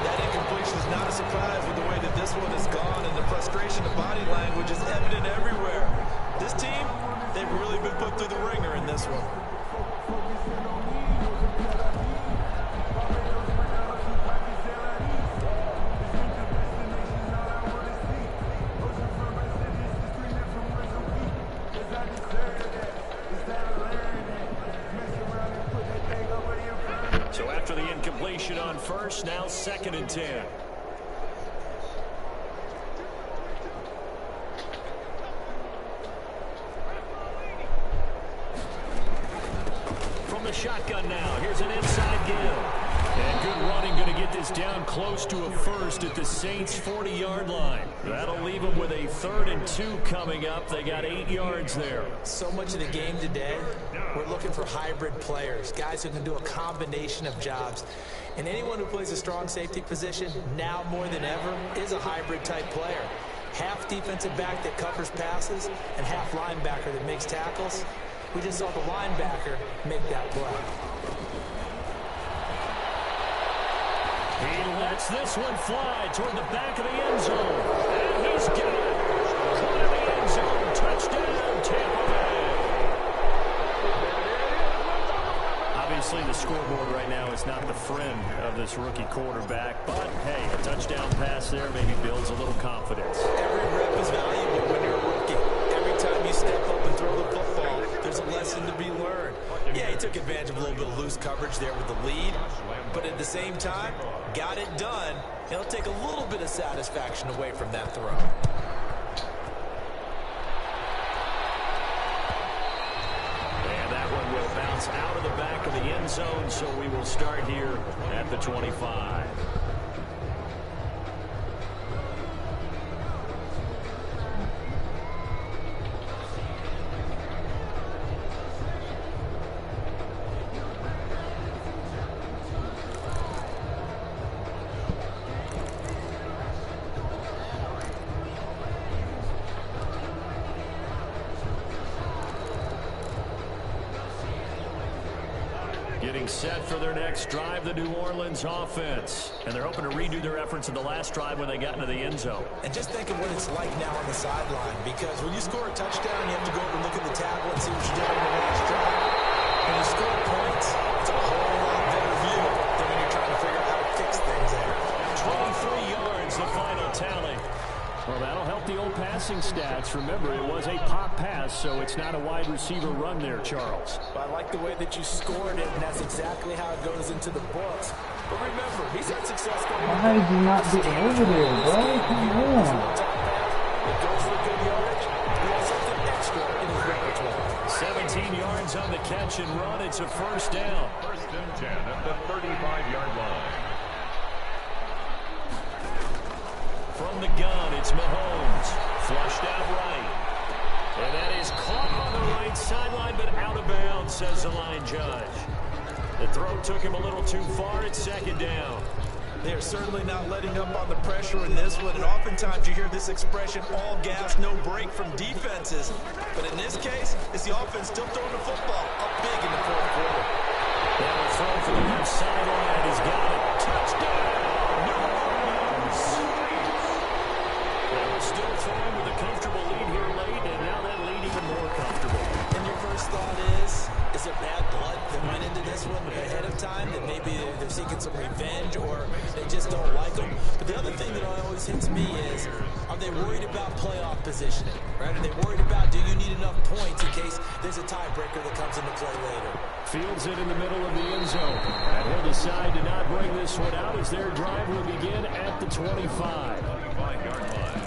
That incompletion is not a surprise with the way that this one has gone, and the frustration of body language is evident everywhere. This team, they've really been put through the ringer in this one. So after the incompletion on first, now 2nd and 10. From the shotgun now, here's an inside give. And good running, going to get this down close to a first at the Saints' 40-yard line. That'll leave them with a 3rd and 2 coming up. They got 8 yards there. So much of the game today, we're looking for hybrid players, guys who can do a combination of jobs. And anyone who plays a strong safety position, now more than ever, is a hybrid-type player. Half defensive back that covers passes and half linebacker that makes tackles. We just saw the linebacker make that play. He lets this one fly toward the back of the end zone. And he's got it. Caught in the end zone. Touchdown, Tampa Bay. Obviously, the scoreboard right now is not the friend of this rookie quarterback. But, hey, a touchdown pass there maybe builds a little confidence. Every rep is valuable when you're a rookie. Every time you step up and throw the football, there's a lesson to be learned. Yeah, he took advantage of a little bit of loose coverage there with the lead. But at the same time, got it done. It'll take a little bit of satisfaction away from that throw. And that one will bounce out of the back of the end zone, so we will start here at the 25. Getting set for their next drive, the New Orleans offense. And they're hoping to redo their efforts in the last drive when they got into the end zone. And just think of what it's like now on the sideline, because when you score a touchdown, you have to go over and look at the tablet and see what you did on the last drive. When you score points, it's a whole lot better view than when you're trying to figure out how to fix things there. 23 yards, the final tally. Well, that'll help the old passing stats. Remember, it was a pop pass, so it's not a wide receiver run there, Charles. But I like the way that you scored it, and that's exactly how it goes into the books. But remember, he's had success going. Why did you not get over there, bro? Come on. It goes for good yardage. He has something extra in his repertoire. 17 yards on the catch and run. It's a first down. 1st and 10 at the 35-yard line. From the gun, it's Mahomes. Flushed out right. And that is caught on the right sideline, but out of bounds, says the line judge. The throw took him a little too far. It's second down. They're certainly not letting up on the pressure in this one, and oftentimes you hear this expression, all gas, no break from defenses. But in this case, it's the offense still throwing the football up big in the fourth quarter. Now a throw for the left sideline. He's got it. Touchdown, New Orleans. They were still throwing with a comfortable lead here late, and now that lead even more comfortable. And your first thought is there bad blood that went into this one ahead of time, that maybe they're seeking some revenge or they just don't like them? But the other thing that always hits me is, are they worried about playoff positioning, right? Are they worried about, do you need enough points in case there's a tiebreaker that comes into play later? Fields it in the middle of the end zone. And he'll decide to not bring this one out as their drive will begin at the 25. 25-yard line.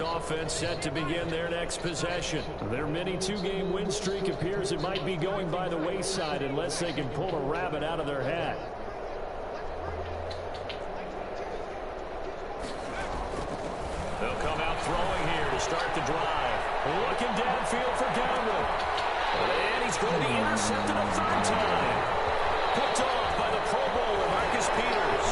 Offense set to begin their next possession. Their mini two-game win streak appears it might be going by the wayside unless they can pull a rabbit out of their hat. They'll come out throwing here to start the drive. Looking downfield for Downwood. And he's going to be intercepted a third time. Picked off by the Pro Bowler, Marcus Peters.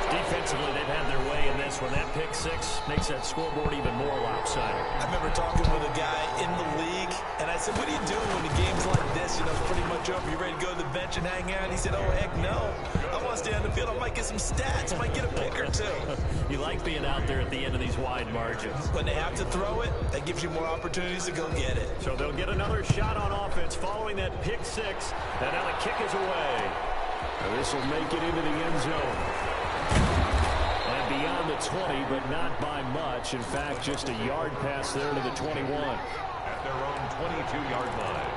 Defensively, they've had their way in this one. That pick six makes that scoreboard even more lopsided. I remember talking with a guy in the league, and I said, what are you doing when the game's like this? You know, it's pretty much over. You ready to go to the bench and hang out? And he said, oh, heck no. I want to stay on the field. I might get some stats. I might get a pick or two. You like being out there at the end of these wide margins. When they have to throw it, that gives you more opportunities to go get it. So they'll get another shot on offense following that pick six. And now the kick is away. And this will make it into the end zone. And beyond the 20, but not by much. In fact, just a yard pass there to the 21. At their own 22-yard line.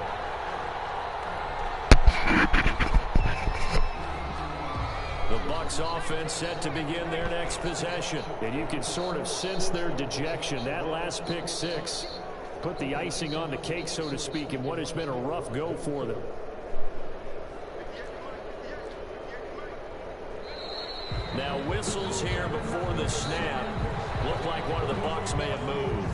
The Bucs offense set to begin their next possession. And you can sort of sense their dejection. That last pick six put the icing on the cake, so to speak, in what has been a rough go for them. Now whistles here before the snap. Looked like one of the Bucs may have moved.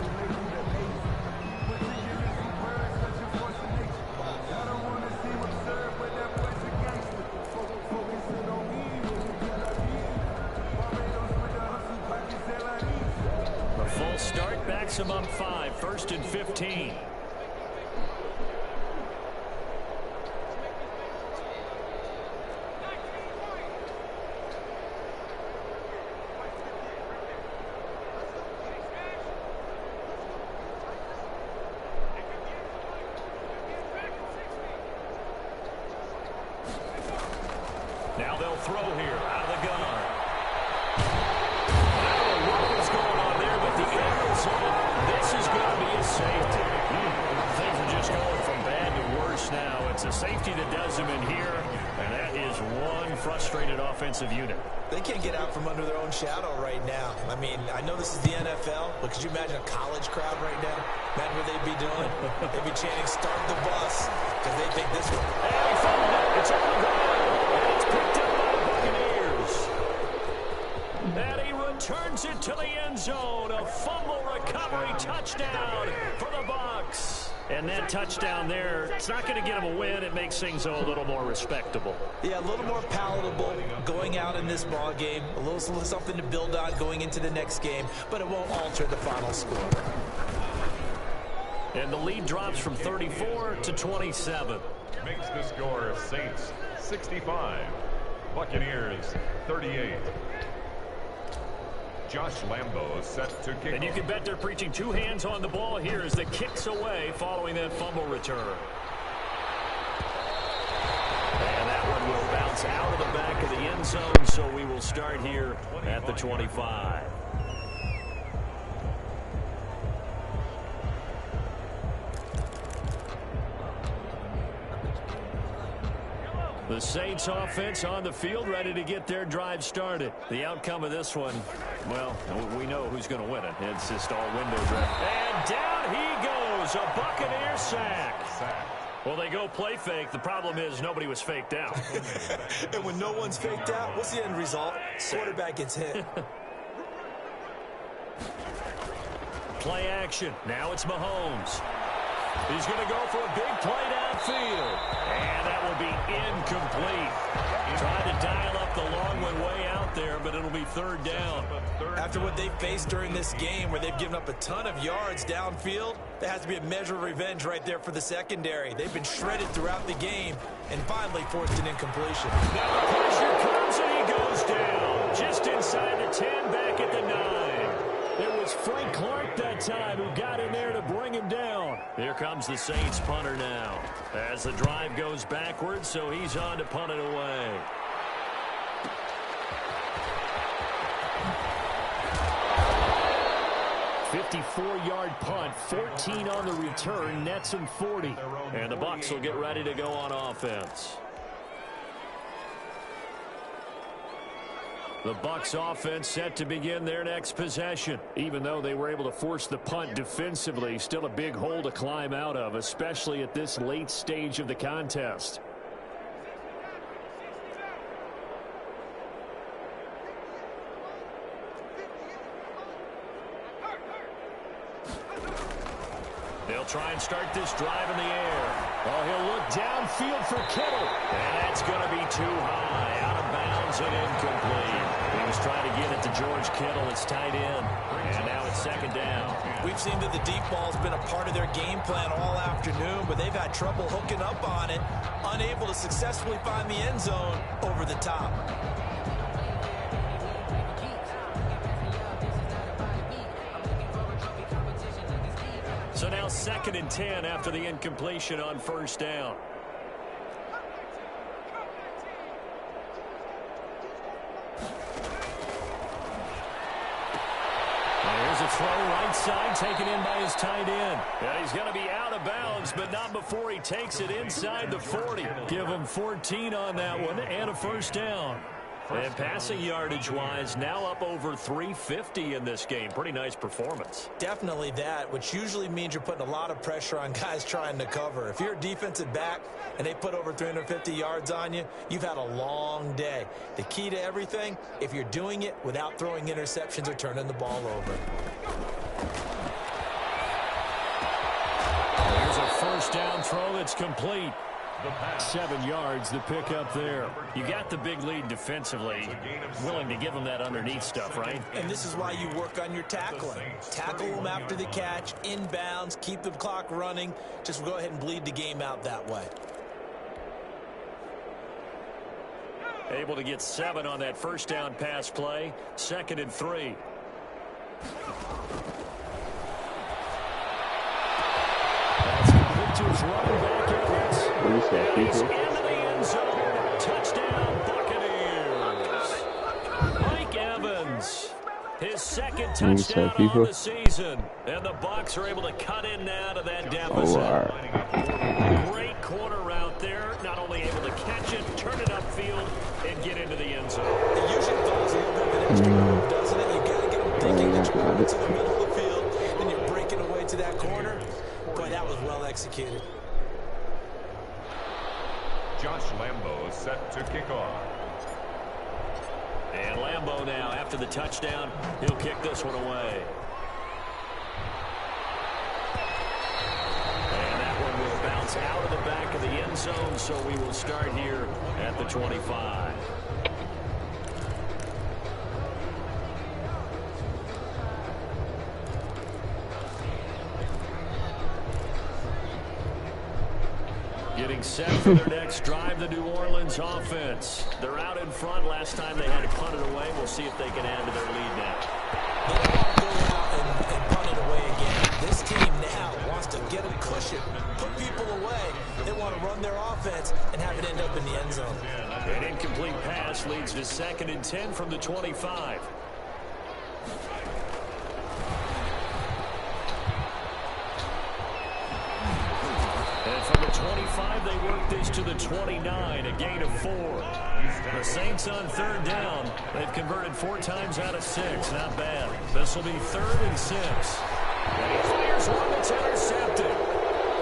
A full start backs him up 5, 1st and 15. Now they'll throw here out of the gun. I don't know what was going on there, but the arrow's on. This is going to be a safety. Things are just going from bad to worse now. It's a safety that does them in here, and that is one frustrated offensive unit. They can't get out from under their own shadow right now. I mean, I know this is the NFL, but could you imagine a college crowd right now? Imagine what they'd be doing. They'd be chanting, start the bus, because they think this one. And he found it. It's on the ground. And it's picked up by the Buccaneers. And he returns it to the end zone. A fumble recovery touchdown for the Bucs. And that touchdown there, it's not going to get them a win. It makes things a little more respectable. Yeah, a little more palatable going out in this ball game. A little something to build on going into the next game, but it won't alter the final score. And the lead drops from 34 to 27. Makes the score Saints 65, Buccaneers 38. Josh Lambo set to kick. And you can bet they're preaching two hands on the ball here as the kick's away following that fumble return. And that one will bounce out of the back of the end zone, so we will start here at the 25. The Saints offense on the field, ready to get their drive started. The outcome of this one, well, we know who's going to win it. It's just all window drift. And down he goes, a Buccaneer sack. Well, they go play fake. The problem is nobody was faked out. And when no one's faked out, what's the end result? Quarterback gets hit. Play action. Now it's Mahomes. He's going to go for a big play downfield. And that will be incomplete. Trying to dial up the long one way out there, but it'll be third down. After what they faced during this game where they've given up a ton of yards downfield, there has to be a measure of revenge right there for the secondary. They've been shredded throughout the game and finally forced an incompletion. Now the pressure comes and he goes down. Just inside the 10, back at the 9. It was Frank Clark that time who got in there to bring him down. Here comes the Saints punter now. As the drive goes backwards, so he's on to punt it away. "54-yard punt, 14 on the return, nets him 40. And the Bucs will get ready to go on offense. The Bucs offense set to begin their next possession. Even though they were able to force the punt defensively, still a big hole to climb out of, especially at this late stage of the contest. They'll try and start this drive in the air. Oh, he'll look downfield for Kittle. And that's going to be too high. Out of bounds and incomplete. He was trying to get it to George Kittle. It's tight end. And now it's second down. We've seen that the deep ball's been a part of their game plan all afternoon, but they've had trouble hooking up on it, unable to successfully find the end zone over the top. So now second and 10 after the incompletion on first down. There's a throw right side taken in by his tight end. Yeah, he's going to be out of bounds, but not before he takes it inside the 40. Give him 14 on that one and a first down. And passing yardage-wise, now up over 350 in this game. Pretty nice performance. Definitely that, which usually means you're putting a lot of pressure on guys trying to cover. If you're a defensive back and they put over 350 yards on you, you've had a long day. The key to everything, if you're doing it without throwing interceptions or turning the ball over. There's a first down throw that's complete. 7 yards, the pickup there. You got the big lead defensively. Willing to give them that underneath stuff, right? And this is why you work on your tackling. Tackle them after the catch, inbounds, keep the clock running. Just go ahead and bleed the game out that way. Able to get 7 on that first down pass play. 2nd and 3. That's complete to his running back, Evans. He's into the end zone. Touchdown, Buccaneers. Mike Evans, his second touchdown on the season. And the Bucs are able to cut in now to that deficit. Great corner route there. Not only able to catch it, turn it upfield, and get into the end zone. It usually falls a little bit of an extra move, doesn't it? You got to get them thinking that you're going to the middle of the field, and you're breaking away to that corner. Boy, that was well executed. Josh Lambo is set to kick off. And Lambo now, after the touchdown, he'll kick this one away. And that one will bounce out of the back of the end zone, so we will start here at the 25. Getting set for their next drive, the New Orleans offense. They're out in front. Last time they had to punt it away. We'll see if they can add to their lead now. They don't want to go out and punt it away again. This team now wants to get a cushion, put people away. They want to run their offense and have it end up in the end zone. An incomplete pass leads to 2nd and 10 from the 25. And from the 25, they work this to the 29, a gain of 4. The Saints on third down. They've converted 4 times out of 6. Not bad. This will be 3rd and 6. And he fires one that's intercepted.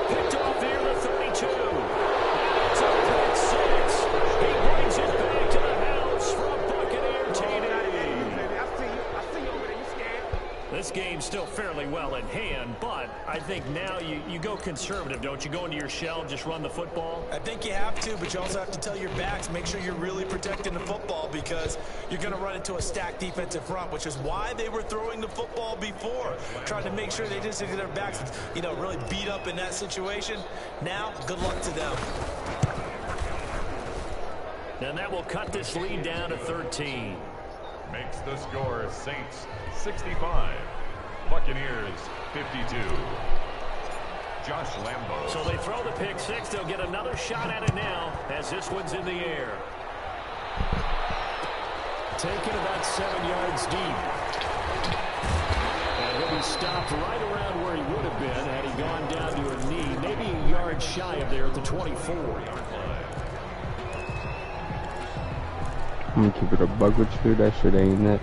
Picked off here, the 32. And it's a pick 6. He brings it back to the house for a Buccaneer TD. This game's still fairly well in hand, but I think now you go conservative, don't you? Go into your shell and just run the football? I think you have to, but you also have to tell your backs, make sure you're really protecting the football because you're going to run into a stacked defensive front, which is why they were throwing the football before, trying to make sure they just get their backs, really beat up in that situation. Now, good luck to them. And that will cut this lead down to 13. Makes the score Saints 65, Buccaneers 52. Josh Lambo. So they throw the pick 6. They'll get another shot at it now as this one's in the air. Taken about 7 yards deep. And he'll be stopped right around where he would have been had he gone down to a knee, maybe a yard shy of there at the 24. I'm gonna keep it a bug with you. That shit ain't it.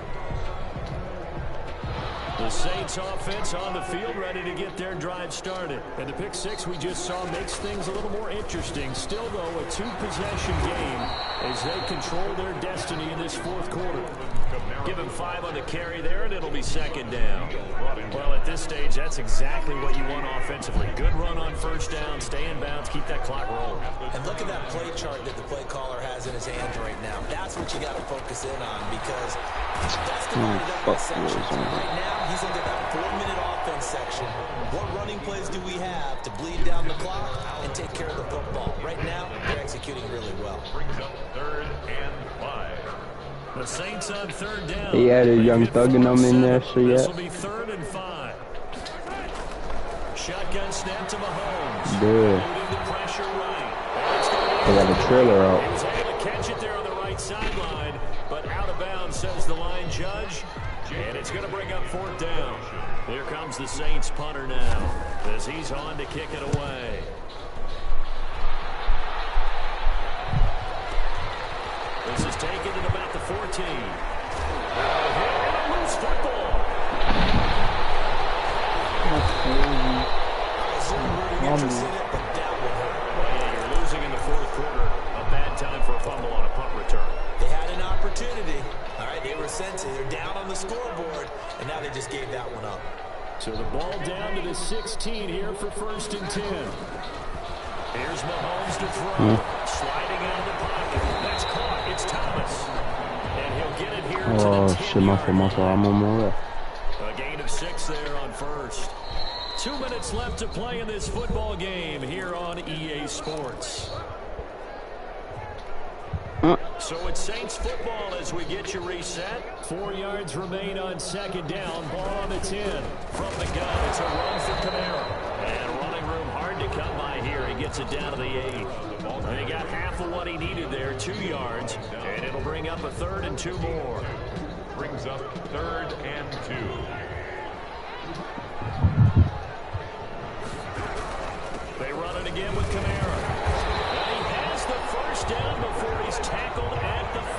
The Saints offense on the field ready to get their drive started. And the pick 6 we just saw makes things a little more interesting. Still, though, a 2-possession game as they control their destiny in this 4th quarter. Give him 5 on the carry there, and it'll be 2nd down. Well, at this stage, that's exactly what you want offensively. Good run on 1st down, stay in bounds, keep that clock rolling. And look at that play chart that the play caller has in his hands right now. That's what you got to focus in on because that's divided up by sections. Right now, he's under that 4-minute offense section. What running plays do we have to bleed down the clock and take care of the football? Right now, they're executing really well. Brings up 3rd and 5. The Saints on 3rd down. He had a young thug in them in there, so yeah. This will be 3rd and 5. Shotgun snap to Mahomes. Good. The pressure right. They got the trailer He out. was able to catch it there on the right sideline, but out of bounds, says the line judge. And it's going to bring up 4th down. Here comes the Saints punter now as he's on to kick it away. This is taken at about the 14. And a loose football. That's crazy. You're losing in the 4th quarter. A bad time for a fumble on a punt return. They had an opportunity. All right, they were sent. They're down on the scoreboard, and now they just gave that one up. So the ball down to the 16 here for 1st and 10. Here's Mahomes to throw. Sliding out of the pocket. That's caught. It's Thomas. And he'll get it here to the 10-yard line. A gain of 6 there on 1st. 2 minutes left to play in this football game here on EA Sports. So it's Saints football as we get you reset. 4 yards remain on 2nd down. Ball on the 10. From the gun, it's a run for Kamara. And running room hard to come by here. He gets it down to the 8. And he got half of what he needed there, 2 yards. And it'll bring up a 3rd and 2 more. Brings up 3rd and 2. They run it again with Kamara. And he has the 1st down before he's tackled at the 5.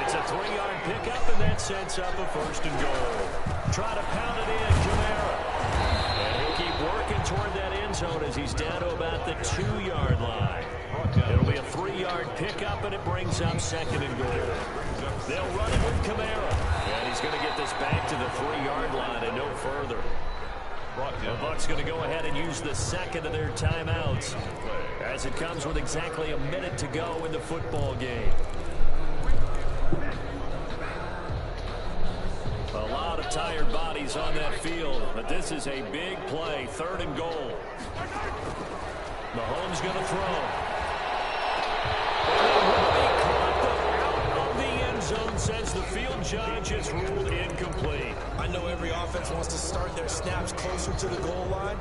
It's a 3-yard pickup, and that sets up a 1st and goal. Try to pound it in, Kamara. And he'll keep working toward that end zone as he's down to about the 2-yard line. It'll be a 3-yard pickup, and it brings up 2nd and goal. They'll run it with Kamara. And he's going to get this back to the 3-yard line and no further. The Bucs going to go ahead and use the 2nd of their timeouts as it comes with exactly a minute to go in the football game. A lot of tired bodies on that field, but this is a big play, 3rd and goal. Mahomes going to throw. Zone says the field judge has ruled incomplete. I know every offense wants to start their snaps closer to the goal line,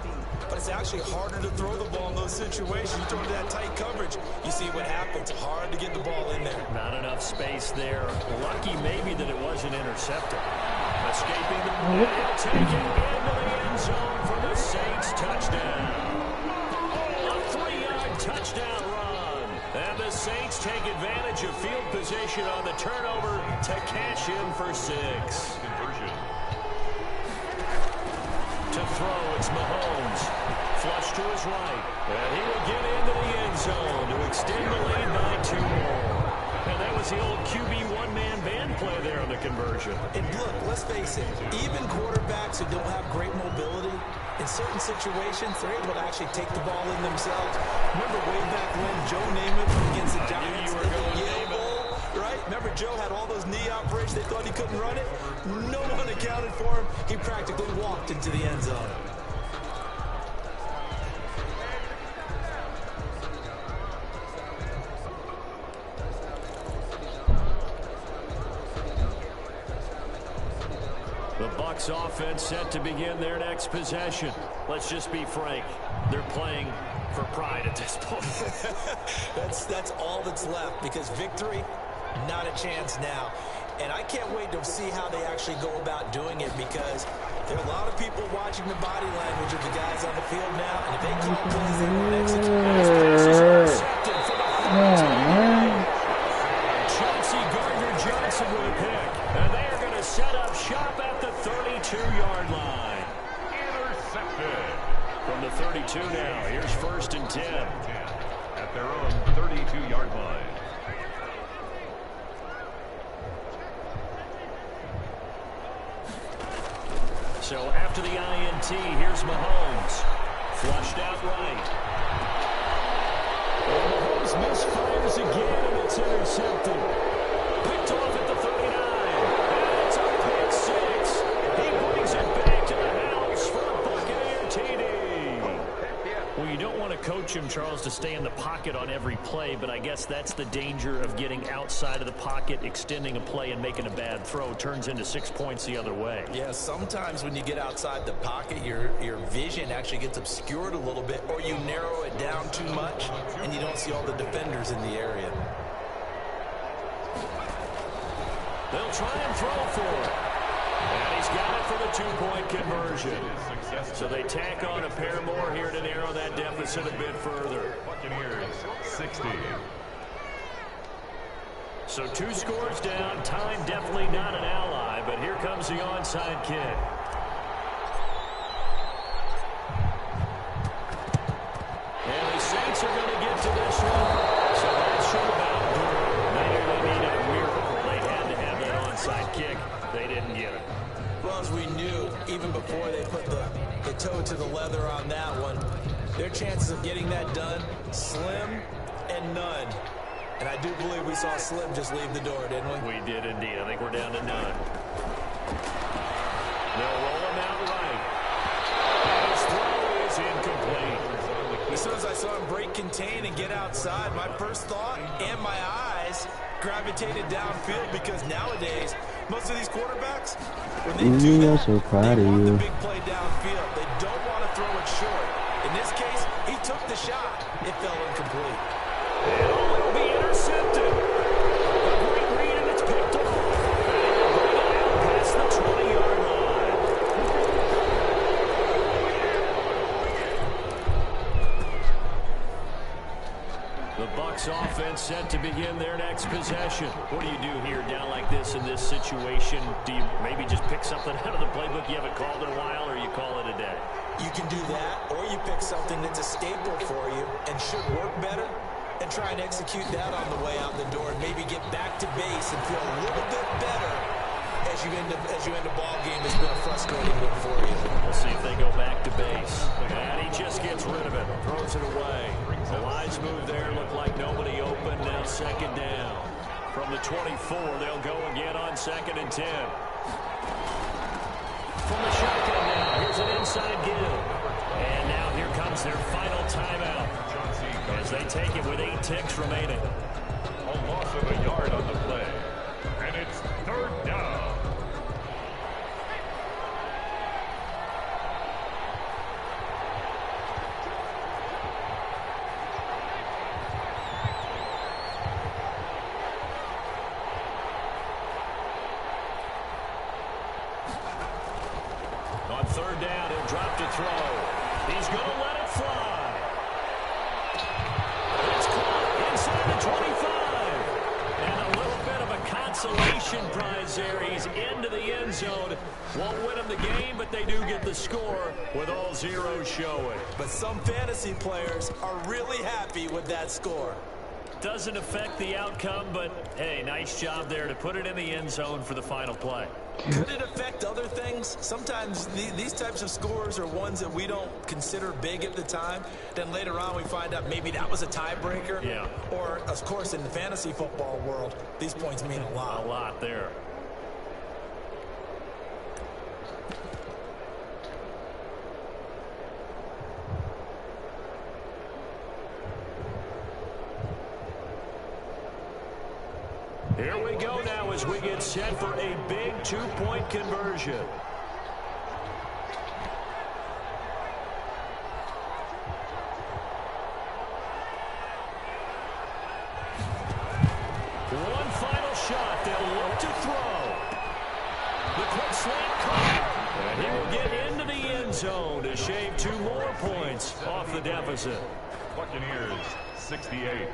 but it's actually harder to throw the ball in those situations. You throw to that tight coverage, you see what happens. Hard to get the ball in there. Not enough space there. Lucky maybe that it wasn't intercepted. Escaping the taking into the end zone for the Saints touchdown. touchdown run. And the Saints take advantage of field position on the turnover to cash in for 6. Conversion. To throw, it's Mahomes. Flush to his right. And he will get into the end zone to extend the lead by 2 more. And that was the old QB one-man band play there on the conversion. And look, let's face it, even quarterbacks who don't have great mobility, in certain situations, they're able to actually take the ball in themselves. Remember way back when Joe Namath against the Giants in the Yale Bowl, right? Remember Joe had all those knee operations. They thought he couldn't run it. No one accounted for him. He practically walked into the end zone. The Bucs offense set to begin their next possession. Let's just be frank. They're playing for pride at this point. That's all that's left, because victory, not a chance now. And I can't wait to see how they actually go about doing it, because there are a lot of people watching the body language of the guys on the field now, and if they call plays, they won't execute. Chauncey Gardner-Johnson with a pick. And they are going to set up shop at the 32-yard line. Intercepted. From the 32 now, here's 1st and 10. At their own 32-yard line. So after the INT, here's Mahomes. Flushed out right. And Mahomes misfires again, and it's intercepted. Picked off at the 39. And it's a pick 6. He brings it back to the house for a Buccaneer TD. Well, you don't want to coach him, Charles, to stay in the pocket on every play, but I guess that's the danger of getting outside of the pocket, extending a play, and making a bad throw. Turns into 6 points the other way. Yeah, sometimes when you get outside the pocket, your vision actually gets obscured a little bit, or you narrow it down too much, and you don't see all the defenders in the area. They'll try and throw for it. And he's got it for the 2-point conversion. So they tack on a pair more here to narrow that deficit a bit further. Buccaneers 60. So 2 scores down. Time definitely not an ally, but here comes the onside kick. And the Saints are going to get to this one. So that should about do it. They really need a miracle. They had to have that onside kick. They didn't get it. Well, as we knew, even before they put the toe to the leather on that one, their chances of getting that done, slim and none. And I do believe we saw Slim just leave the door, didn't we? We did indeed. I think we're down to none. They'll roll him out right. And his throw is incomplete. As soon as I saw him break contain and get outside, my first thought and my eyes gravitated downfield, because nowadays, most of these quarterbacks, when they do that, they want the big play downfield. They don't want to throw it short. In this case, he took the shot. It fell incomplete. And will be intercepted. A great read, and it's picked off. And he'll bring it out past the 20-yard line. The Bucs offense set to begin their next possession. What do you do here down like this in this situation? Do you maybe just pick something out of the playbook you haven't called in a while, or you call it a day? You can do that, or you pick something that's a staple for you and should work better, and try and execute that on the way out the door, and maybe get back to base and feel a little bit better as you end a ball game that's been a frustrating one for you. We'll see if they go back to base. And he just gets rid of it, throws it away. The wise move there, looked like nobody open. Now 2nd down. From the 24, they'll go again on 2nd and 10. From the shotgun now, here's an inside give. And now here comes their final timeout as they take it with 8 ticks remaining. A loss of a yard on the play. And it's 3rd down. On 3rd down, he'll drop to throw. He's going to let it fly. 25. And a little bit of a consolation prize there. He's into the end zone. Won't win them the game, but they do get the score with all zeros showing. But some fantasy players are really happy with that score. Doesn't affect the outcome, but, hey, nice job there to put it in the end zone for the final play. Could it affect other things? Sometimes these types of scores are ones that we don't consider big at the time. Then later on we find out maybe that was a tiebreaker. Yeah. Or, of course, in the fantasy football world, these points mean a lot. A lot there. Here we go now as we get set for a big two-point conversion. One final shot. They'll look to throw. The quick slant caught. And he will get into the end zone to shave 2 more points off the deficit. Buccaneers, 68.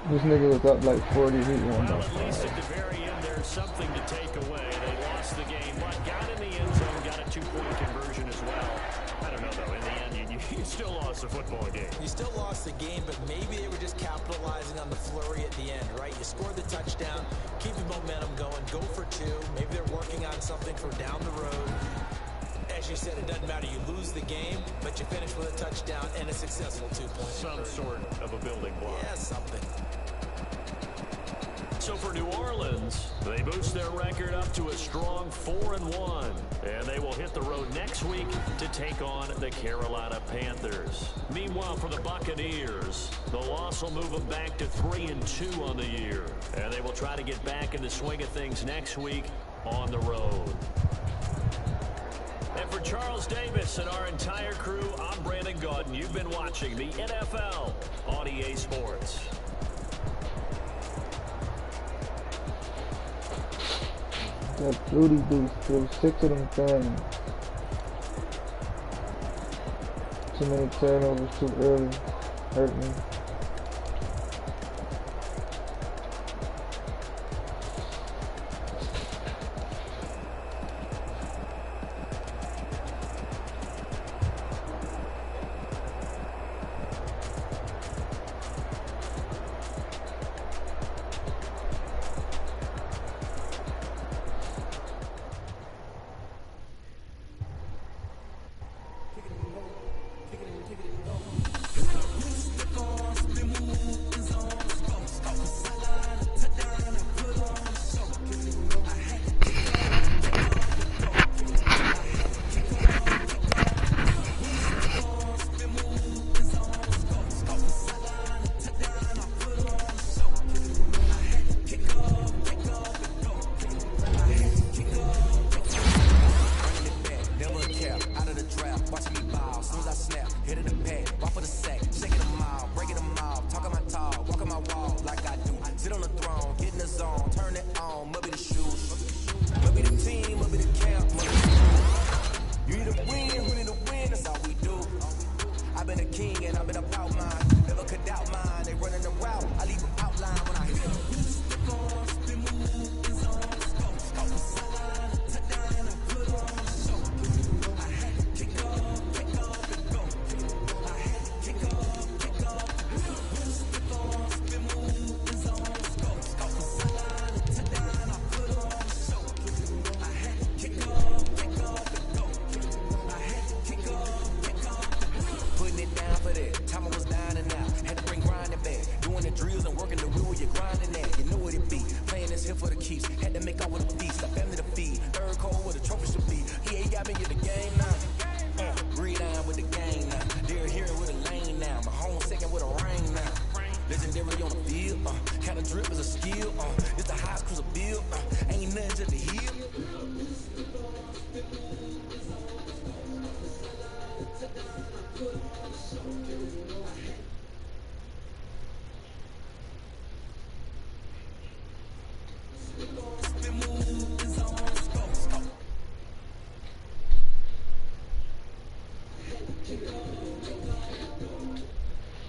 This nigga was up like 40 heat one. Well, at least at the very end, there's something to take away. They lost the game, but got in the end zone, got a 2-point conversion as well. I don't know, though. In the end, you still lost the football game. You still lost the game, but maybe they were just capitalizing on the flurry at the end, right? You scored the touchdown, keep the momentum going, go for 2. Maybe they're working on something for down the road. As you said, it doesn't matter. You lose the game, but you finish with a touchdown and a successful 2-point Some sort of a building block. Yeah, something. So for New Orleans, they boost their record up to a strong 4-1. And they will hit the road next week to take on the Carolina Panthers. Meanwhile, for the Buccaneers, the loss will move them back to 3-2 on the year. And they will try to get back in the swing of things next week on the road. And for Charles Davis and our entire crew, I'm Brandon Gaudin. You've been watching the NFL on EA Sports. That booty boost, there was 6 of them things. Too many turnovers too early. Hurt me. Legendary on the field, kind of drip is a skill, it's the